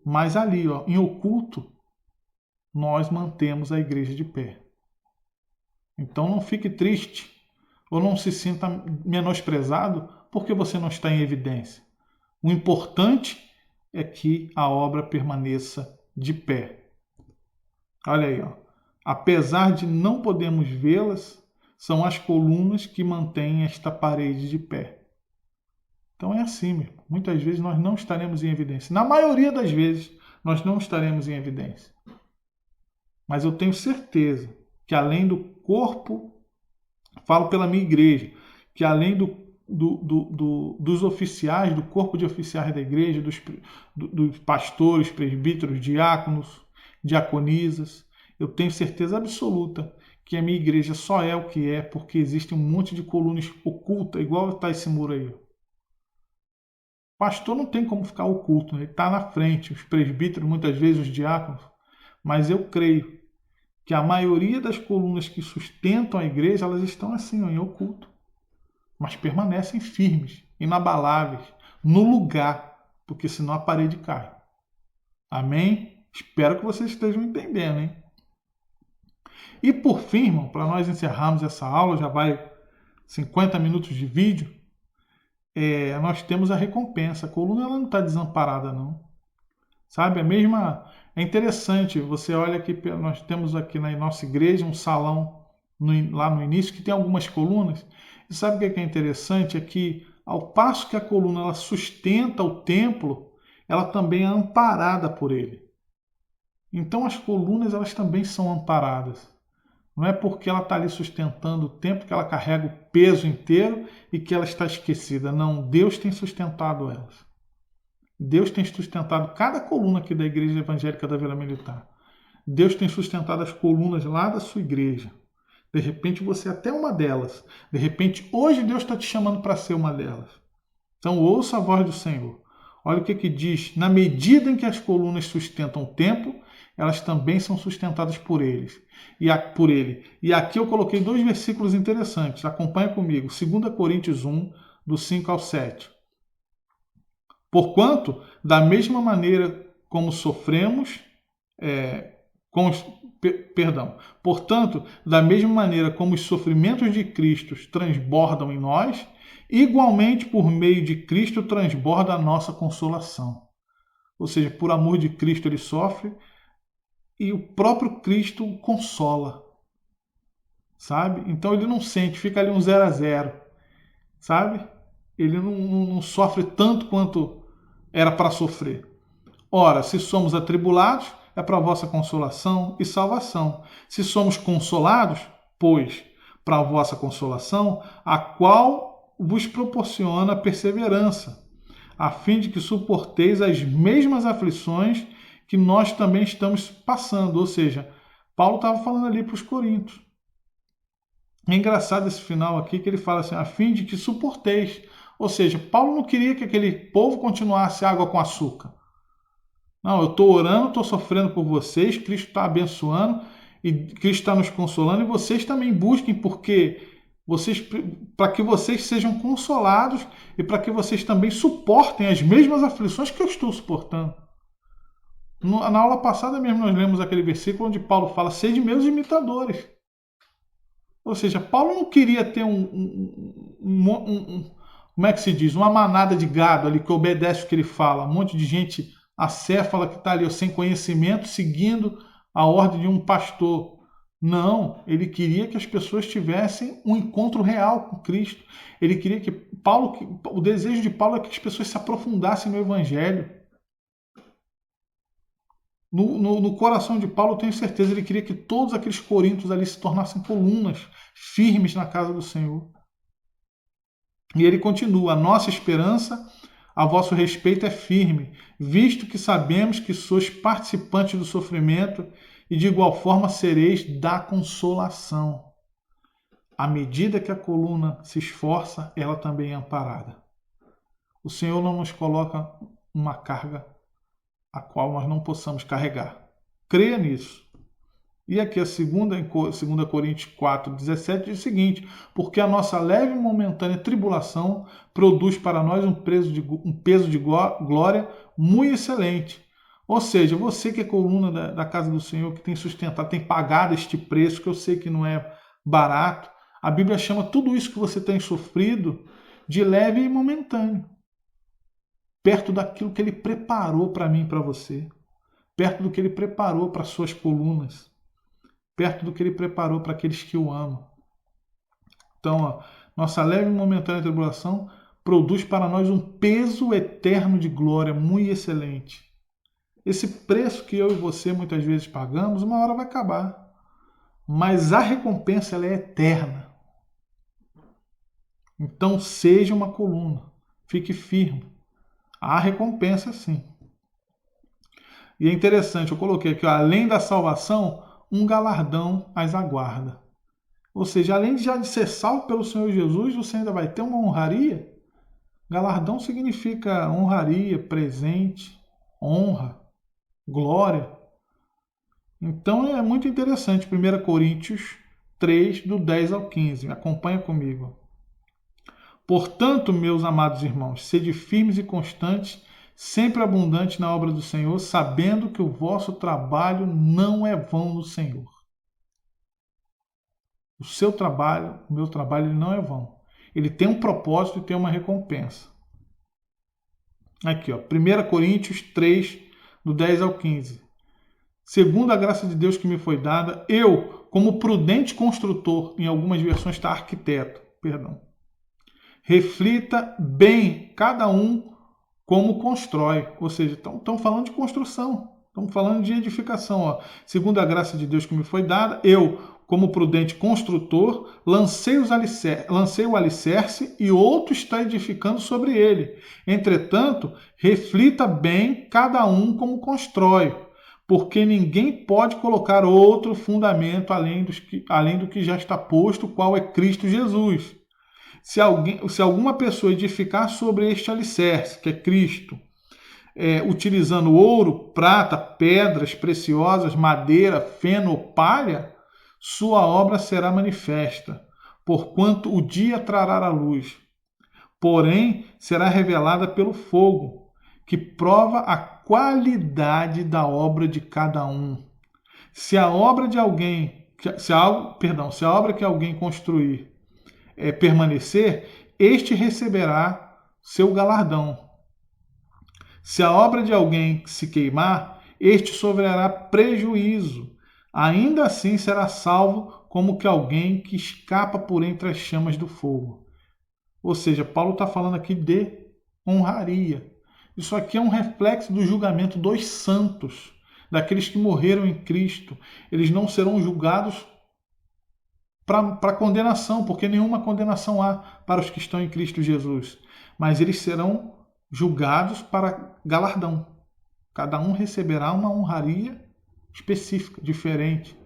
Mas ali, ó, em oculto, nós mantemos a igreja de pé. Então não fique triste ou não se sinta menosprezado porque você não está em evidência. O importante é que a obra permaneça de pé. Olha aí, ó. Apesar de não podermos vê-las, são as colunas que mantêm esta parede de pé. Então é assim, meu. Muitas vezes nós não estaremos em evidência. Na maioria das vezes, nós não estaremos em evidência. Mas eu tenho certeza que além do corpo, falo pela minha igreja, que além dos oficiais, do corpo de oficiais da igreja, dos pastores, presbíteros, diáconos, diaconisas, eu tenho certeza absoluta que a minha igreja só é o que é porque existe um monte de colunas ocultas, igual está esse muro aí. O pastor não tem como ficar oculto, né? Ele está na frente, os presbíteros, muitas vezes os diáconos, mas eu creio que a maioria das colunas que sustentam a igreja, elas estão assim, ó, em oculto, mas permanecem firmes, inabaláveis, no lugar, porque senão a parede cai. Amém? Espero que vocês estejam entendendo, hein? E por fim, irmão, para nós encerrarmos essa aula, já vai 50 minutos de vídeo, nós temos a recompensa. A coluna ela não está desamparada, não. Sabe? É interessante, você olha que nós temos aqui na nossa igreja um salão lá no início que tem algumas colunas. E sabe o que é interessante? É que ao passo que a coluna ela sustenta o templo, ela também é amparada por ele. Então as colunas elas também são amparadas. Não é porque ela está ali sustentando o tempo que ela carrega o peso inteiro e que ela está esquecida. Não, Deus tem sustentado elas. Deus tem sustentado cada coluna aqui da Igreja Evangélica da Vila Militar. Deus tem sustentado as colunas lá da sua igreja. De repente você é até uma delas. De repente hoje Deus está te chamando para ser uma delas. Então ouça a voz do Senhor. Olha o que diz. Na medida em que as colunas sustentam o templo, elas também são sustentadas por eles. Por ele. E aqui eu coloquei 2 versículos interessantes. Acompanha comigo. 2 Coríntios 1, do 5 ao 7. Porquanto, da mesma maneira como sofremos, portanto, da mesma maneira como os sofrimentos de Cristo transbordam em nós, igualmente por meio de Cristo transborda a nossa consolação. Ou seja, por amor de Cristo ele sofre e o próprio Cristo o consola. Sabe? Então ele não sente, fica ali um 0 a 0. Sabe? Ele não sofre tanto quanto era para sofrer. Ora, se somos atribulados, é para a vossa consolação e salvação. Se somos consolados, pois, para a vossa consolação, a qual vos proporciona perseverança, a fim de que suporteis as mesmas aflições que nós também estamos passando. Ou seja, Paulo estava falando ali para os coríntios. É engraçado esse final aqui, que ele fala assim, a fim de que suporteis. Ou seja, Paulo não queria que aquele povo continuasse água com açúcar. Não, eu estou orando, estou sofrendo por vocês, Cristo está abençoando, e Cristo está nos consolando, e vocês também busquem, para que vocês sejam consolados e para que vocês também suportem as mesmas aflições que eu estou suportando. Na aula passada mesmo nós lemos aquele versículo onde Paulo fala, sede meus imitadores. Ou seja, Paulo não queria ter como é que se diz? Uma manada de gado ali que obedece o que ele fala. Um monte de gente acéfala que está ali sem conhecimento, seguindo a ordem de um pastor. Não, ele queria que as pessoas tivessem um encontro real com Cristo. Ele queria que o desejo de Paulo é que as pessoas se aprofundassem no Evangelho. No coração de Paulo, eu tenho certeza, ele queria que todos aqueles coríntios ali se tornassem colunas firmes na casa do Senhor. E ele continua, a nossa esperança a vosso respeito é firme, visto que sabemos que sois participantes do sofrimento e de igual forma sereis da consolação. À medida que a coluna se esforça, ela também é amparada. O Senhor não nos coloca uma carga a qual nós não possamos carregar. Creia nisso. E aqui a 2 Coríntios 4, 17 diz o seguinte, porque a nossa leve e momentânea tribulação produz para nós um peso de glória muito excelente. Ou seja, você que é coluna da casa do Senhor, que tem sustentado, tem pagado este preço, que eu sei que não é barato, a Bíblia chama tudo isso que você tem sofrido de leve e momentâneo. Perto daquilo que Ele preparou para mim e para você. Perto do que Ele preparou para suas colunas. Perto do que Ele preparou para aqueles que o amam. Então, nossa leve e momentânea tribulação produz para nós um peso eterno de glória muito excelente. Esse preço que eu e você muitas vezes pagamos, uma hora vai acabar. Mas a recompensa ela é eterna. Então, seja uma coluna. Fique firme. Há recompensa sim. E é interessante, eu coloquei aqui, além da salvação, um galardão as aguarda. Ou seja, além de ser salvo pelo Senhor Jesus, você ainda vai ter uma honraria. Galardão significa honraria, presente, honra, glória. Então é muito interessante. 1 Coríntios 3, do 10 ao 15. Acompanha comigo. Portanto, meus amados irmãos, sede firmes e constantes, sempre abundantes na obra do Senhor, sabendo que o vosso trabalho não é vão no Senhor. O seu trabalho, o meu trabalho, ele não é vão. Ele tem um propósito e tem uma recompensa. Aqui, 1 Coríntios 3, do 10 ao 15. Segundo a graça de Deus que me foi dada, eu, como prudente construtor, em algumas versões está arquiteto, reflita bem cada um como constrói. Ou seja, estamos falando de construção. Estamos falando de edificação. Segundo a graça de Deus que me foi dada, eu, como prudente construtor, lancei o alicerce e outro está edificando sobre ele. Entretanto, reflita bem cada um como constrói, porque ninguém pode colocar outro fundamento além do que já está posto, qual é Cristo Jesus. Se alguma pessoa edificar sobre este alicerce, que é Cristo, utilizando ouro, prata, pedras preciosas, madeira, feno ou palha, sua obra será manifesta, porquanto o dia trará a luz. Porém, será revelada pelo fogo, que prova a qualidade da obra de cada um. Se a obra de alguém, se a obra que alguém construir permanecer, este receberá seu galardão. Se a obra de alguém se queimar, este sofrerá prejuízo. Ainda assim será salvo como que alguém que escapa por entre as chamas do fogo. Ou seja, Paulo está falando aqui de honraria. Isso aqui é um reflexo do julgamento dos santos, daqueles que morreram em Cristo. Eles não serão julgados para condenação, porque nenhuma condenação há para os que estão em Cristo Jesus. Mas eles serão julgados para galardão. Cada um receberá uma honraria específica, diferente,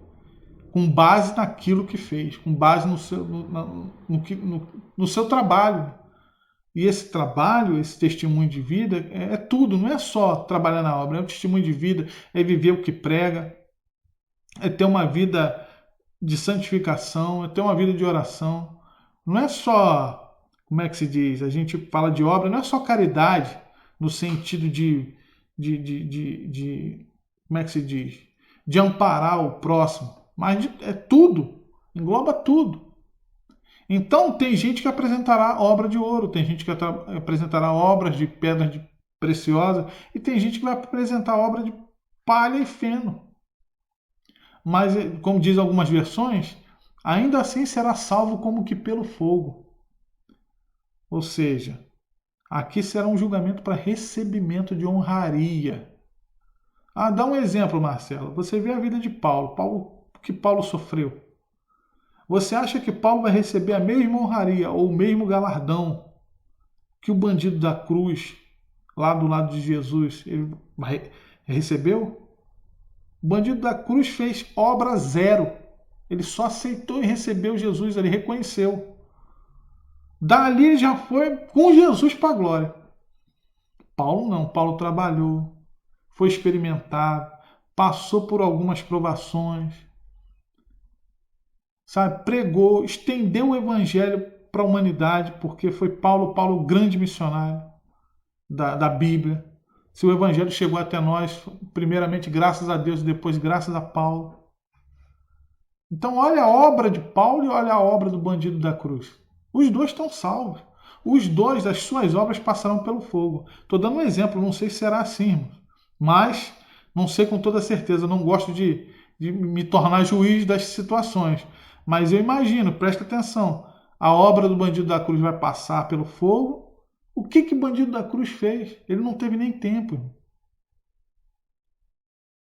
com base naquilo que fez, com base no seu trabalho. E esse trabalho, esse testemunho de vida, é tudo, não é só trabalhar na obra, é um testemunho de vida, é viver o que prega, é ter uma vida de santificação, é ter uma vida de oração. Não é só, como é que se diz? A gente fala de obra, não é só caridade, no sentido como é que se diz? De amparar o próximo, mas é tudo, engloba tudo. Então, tem gente que apresentará obra de ouro, tem gente que apresentará obras de pedras preciosas, e tem gente que vai apresentar obra de palha e feno. Mas, como diz algumas versões, ainda assim será salvo como que pelo fogo. Ou seja, aqui será um julgamento para recebimento de honraria. Dá um exemplo, Marcelo. Você vê a vida de Paulo. O que Paulo sofreu. Você acha que Paulo vai receber a mesma honraria ou o mesmo galardão que o bandido da cruz, lá do lado de Jesus, ele recebeu? O bandido da cruz fez obra zero. Ele só aceitou e recebeu Jesus, ele reconheceu. Dali ele já foi com Jesus para a glória. Paulo não. Paulo trabalhou, foi experimentado, passou por algumas provações, sabe? Pregou, estendeu o evangelho para a humanidade, porque foi Paulo o grande missionário da Bíblia. Se o evangelho chegou até nós, primeiramente graças a Deus e depois graças a Paulo. Então olha a obra de Paulo e olha a obra do bandido da cruz. Os dois estão salvos. Os dois, as suas obras passarão pelo fogo. Estou dando um exemplo, não sei se será assim, irmãos. Mas não sei com toda certeza, não gosto de me tornar juiz das situações. Mas eu imagino, presta atenção, a obra do bandido da cruz vai passar pelo fogo. O que o bandido da cruz fez? Ele não teve nem tempo, irmão.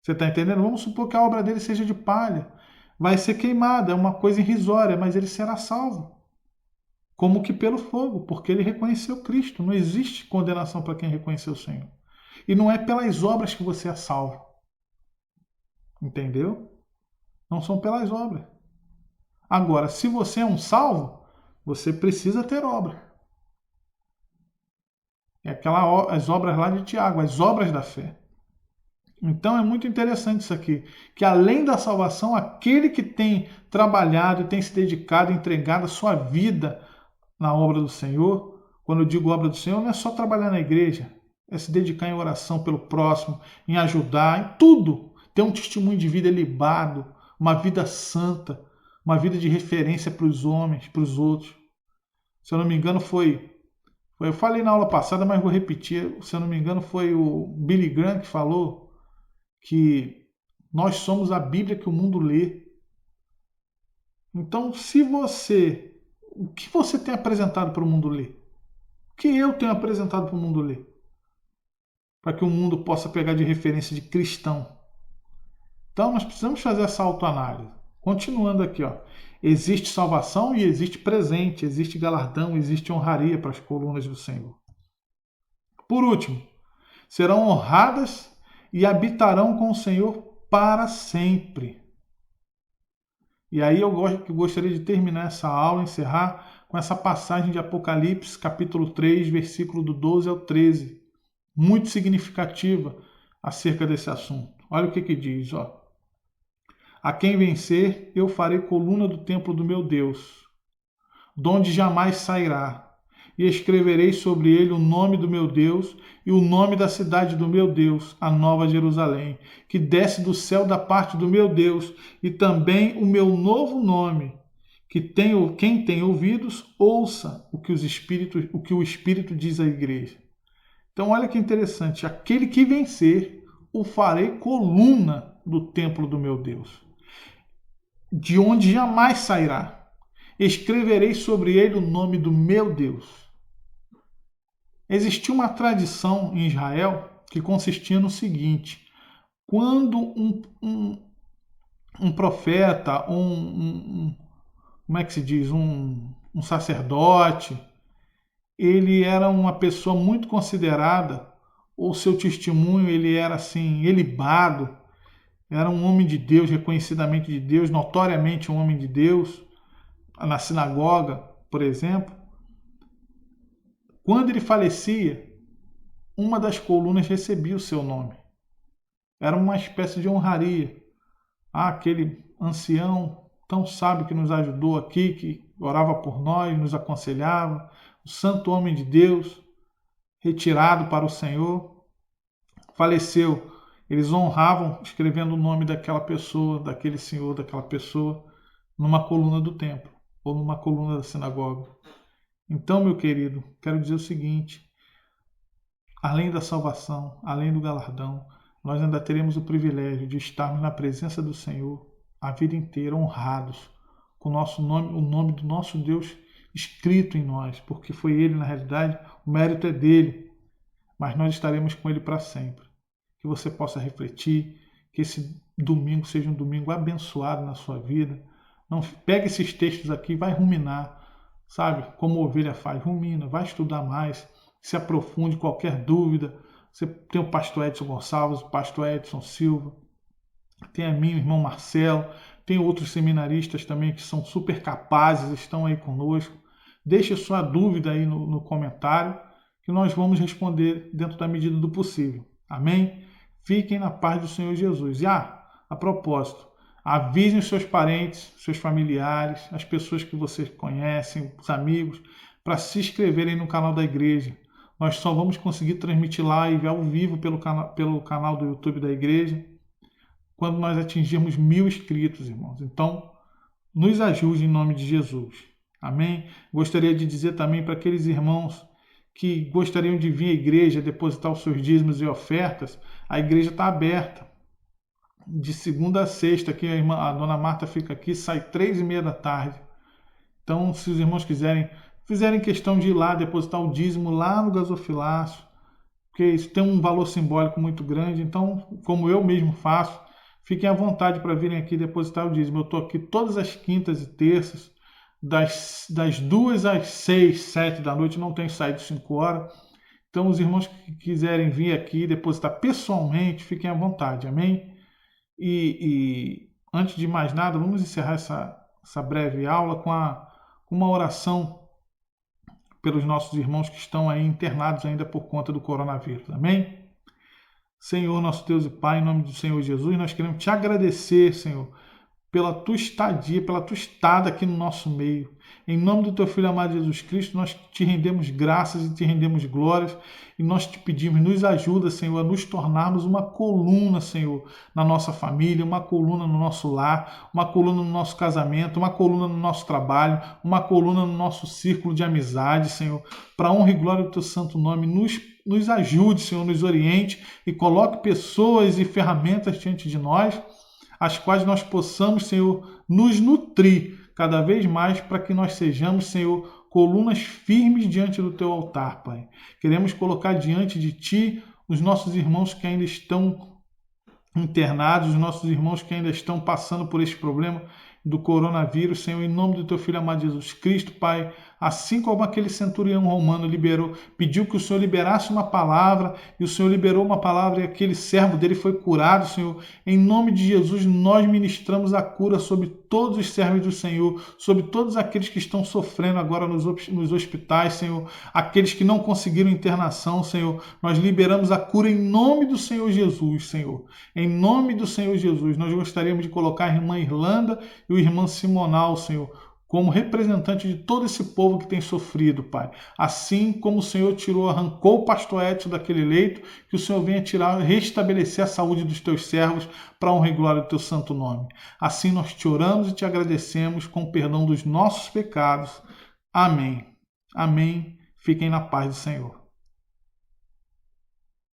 Você está entendendo? Vamos supor que a obra dele seja de palha. Vai ser queimada, é uma coisa irrisória, mas ele será salvo. Como que pelo fogo, porque ele reconheceu Cristo. Não existe condenação para quem reconheceu o Senhor. E não é pelas obras que você é salvo. Entendeu? Não são pelas obras. Agora, se você é um salvo, você precisa ter obra. É as obras lá de Tiago, as obras da fé. Então é muito interessante isso aqui, que além da salvação, aquele que tem trabalhado e tem se dedicado, entregado a sua vida na obra do Senhor, quando eu digo obra do Senhor, não é só trabalhar na igreja, é se dedicar em oração pelo próximo, em ajudar, em tudo. Ter um testemunho de vida ilibado, uma vida santa, uma vida de referência para os homens, para os outros. Se eu não me engano, eu falei na aula passada, mas vou repetir. Se eu não me engano, foi o Billy Graham que falou que nós somos a Bíblia que o mundo lê. Então, o que você tem apresentado para o mundo ler? O que eu tenho apresentado para o mundo ler? Para que o mundo possa pegar de referência de cristão. Então, nós precisamos fazer essa autoanálise. Continuando aqui, ó. Existe salvação e existe presente, existe galardão, existe honraria para as colunas do Senhor. Por último, serão honradas e habitarão com o Senhor para sempre. E aí eu gostaria de terminar essa aula, encerrar com essa passagem de Apocalipse, capítulo 3, versículo do 12 ao 13, muito significativa acerca desse assunto. Olha o que diz, ó. A quem vencer, eu farei coluna do templo do meu Deus, donde jamais sairá, e escreverei sobre ele o nome do meu Deus e o nome da cidade do meu Deus, a Nova Jerusalém, que desce do céu da parte do meu Deus, e também o meu novo nome. Quem tem ouvidos, ouça o que o Espírito diz à igreja. Então olha que interessante, aquele que vencer, o farei coluna do templo do meu Deus, de onde jamais sairá. Escreverei sobre ele o nome do meu Deus. Existia uma tradição em Israel que consistia no seguinte: quando um profeta, como é que se diz, um sacerdote, ele era uma pessoa muito considerada, ou seu testemunho ele era assim, ilibado, era um homem de Deus, reconhecidamente de Deus, notoriamente um homem de Deus, na sinagoga, por exemplo. Quando ele falecia, uma das colunas recebia o seu nome. Era uma espécie de honraria. Aquele ancião tão sábio que nos ajudou aqui, que orava por nós, nos aconselhava, o santo homem de Deus, retirado para o Senhor, faleceu. Eles honravam escrevendo o nome daquela pessoa, daquele senhor, daquela pessoa, numa coluna do templo ou numa coluna da sinagoga. Então, meu querido, quero dizer o seguinte: além da salvação, além do galardão, nós ainda teremos o privilégio de estarmos na presença do Senhor a vida inteira, honrados, com o nosso nome, o nome do nosso Deus escrito em nós, porque foi Ele, na realidade, o mérito é dele, mas nós estaremos com Ele para sempre. Que você possa refletir, que esse domingo seja um domingo abençoado na sua vida. Não pegue esses textos aqui, vai ruminar, sabe? Como a ovelha faz, rumina, vai estudar mais, se aprofunde, qualquer dúvida. Você tem o pastor Edson Gonçalves, o pastor Edson Silva, tem a mim, o irmão Marcelo, tem outros seminaristas também que são super capazes, estão aí conosco. Deixe sua dúvida aí no comentário, que nós vamos responder dentro da medida do possível. Amém? Fiquem na paz do Senhor Jesus. E a propósito, avisem os seus parentes, seus familiares, as pessoas que vocês conhecem, os amigos, para se inscreverem no canal da igreja. Nós só vamos conseguir transmitir live ao vivo pelo canal do YouTube da igreja quando nós atingirmos 1000 inscritos, irmãos. Então, nos ajude em nome de Jesus. Amém? Gostaria de dizer também para aqueles irmãos que gostariam de vir à igreja depositar os seus dízimos e ofertas, a igreja está aberta. De segunda a sexta, aqui a dona Marta fica aqui, sai 3h30 da tarde. Então, se os irmãos fizerem questão de ir lá, depositar o dízimo lá no gasofilácio, porque isso tem um valor simbólico muito grande, então, como eu mesmo faço, fiquem à vontade para virem aqui depositar o dízimo. Eu estou aqui todas as quintas e terças, das 2 às 6, 7 da noite, não tenho saído 5 horas. Então, os irmãos que quiserem vir aqui depositar pessoalmente, fiquem à vontade, amém? E antes de mais nada, vamos encerrar essa breve aula com uma oração pelos nossos irmãos que estão aí internados ainda por conta do coronavírus, amém? Senhor, nosso Deus e Pai, em nome do Senhor Jesus, nós queremos te agradecer, Senhor, pela tua estadia, pela tua estada aqui no nosso meio. Em nome do teu Filho amado Jesus Cristo, nós te rendemos graças e te rendemos glórias e nós te pedimos, nos ajuda, Senhor, a nos tornarmos uma coluna, Senhor, na nossa família, uma coluna no nosso lar, uma coluna no nosso casamento, uma coluna no nosso trabalho, uma coluna no nosso círculo de amizade, Senhor, para a honra e glória do teu santo nome. Nos ajude, Senhor, nos oriente e coloque pessoas e ferramentas diante de nós, as quais nós possamos, Senhor, nos nutrir cada vez mais para que nós sejamos, Senhor, colunas firmes diante do teu altar, Pai. Queremos colocar diante de ti os nossos irmãos que ainda estão internados, os nossos irmãos que ainda estão passando por esse problema do coronavírus, Senhor, em nome do teu Filho amado Jesus Cristo, Pai, assim como aquele centurião romano pediu que o Senhor liberasse uma palavra, e o Senhor liberou uma palavra e aquele servo dele foi curado, Senhor. Em nome de Jesus, nós ministramos a cura sobre todos os servos do Senhor, sobre todos aqueles que estão sofrendo agora nos hospitais, Senhor, aqueles que não conseguiram internação, Senhor. Nós liberamos a cura em nome do Senhor Jesus, Senhor. Em nome do Senhor Jesus, nós gostaríamos de colocar a irmã Irlanda e o irmão Simonal, Senhor, como representante de todo esse povo que tem sofrido, Pai. Assim como o Senhor arrancou o pastor Edson daquele leito, que o Senhor venha restabelecer a saúde dos teus servos para a honra e glória do teu santo nome. Assim nós te oramos e te agradecemos com o perdão dos nossos pecados. Amém. Amém. Fiquem na paz do Senhor.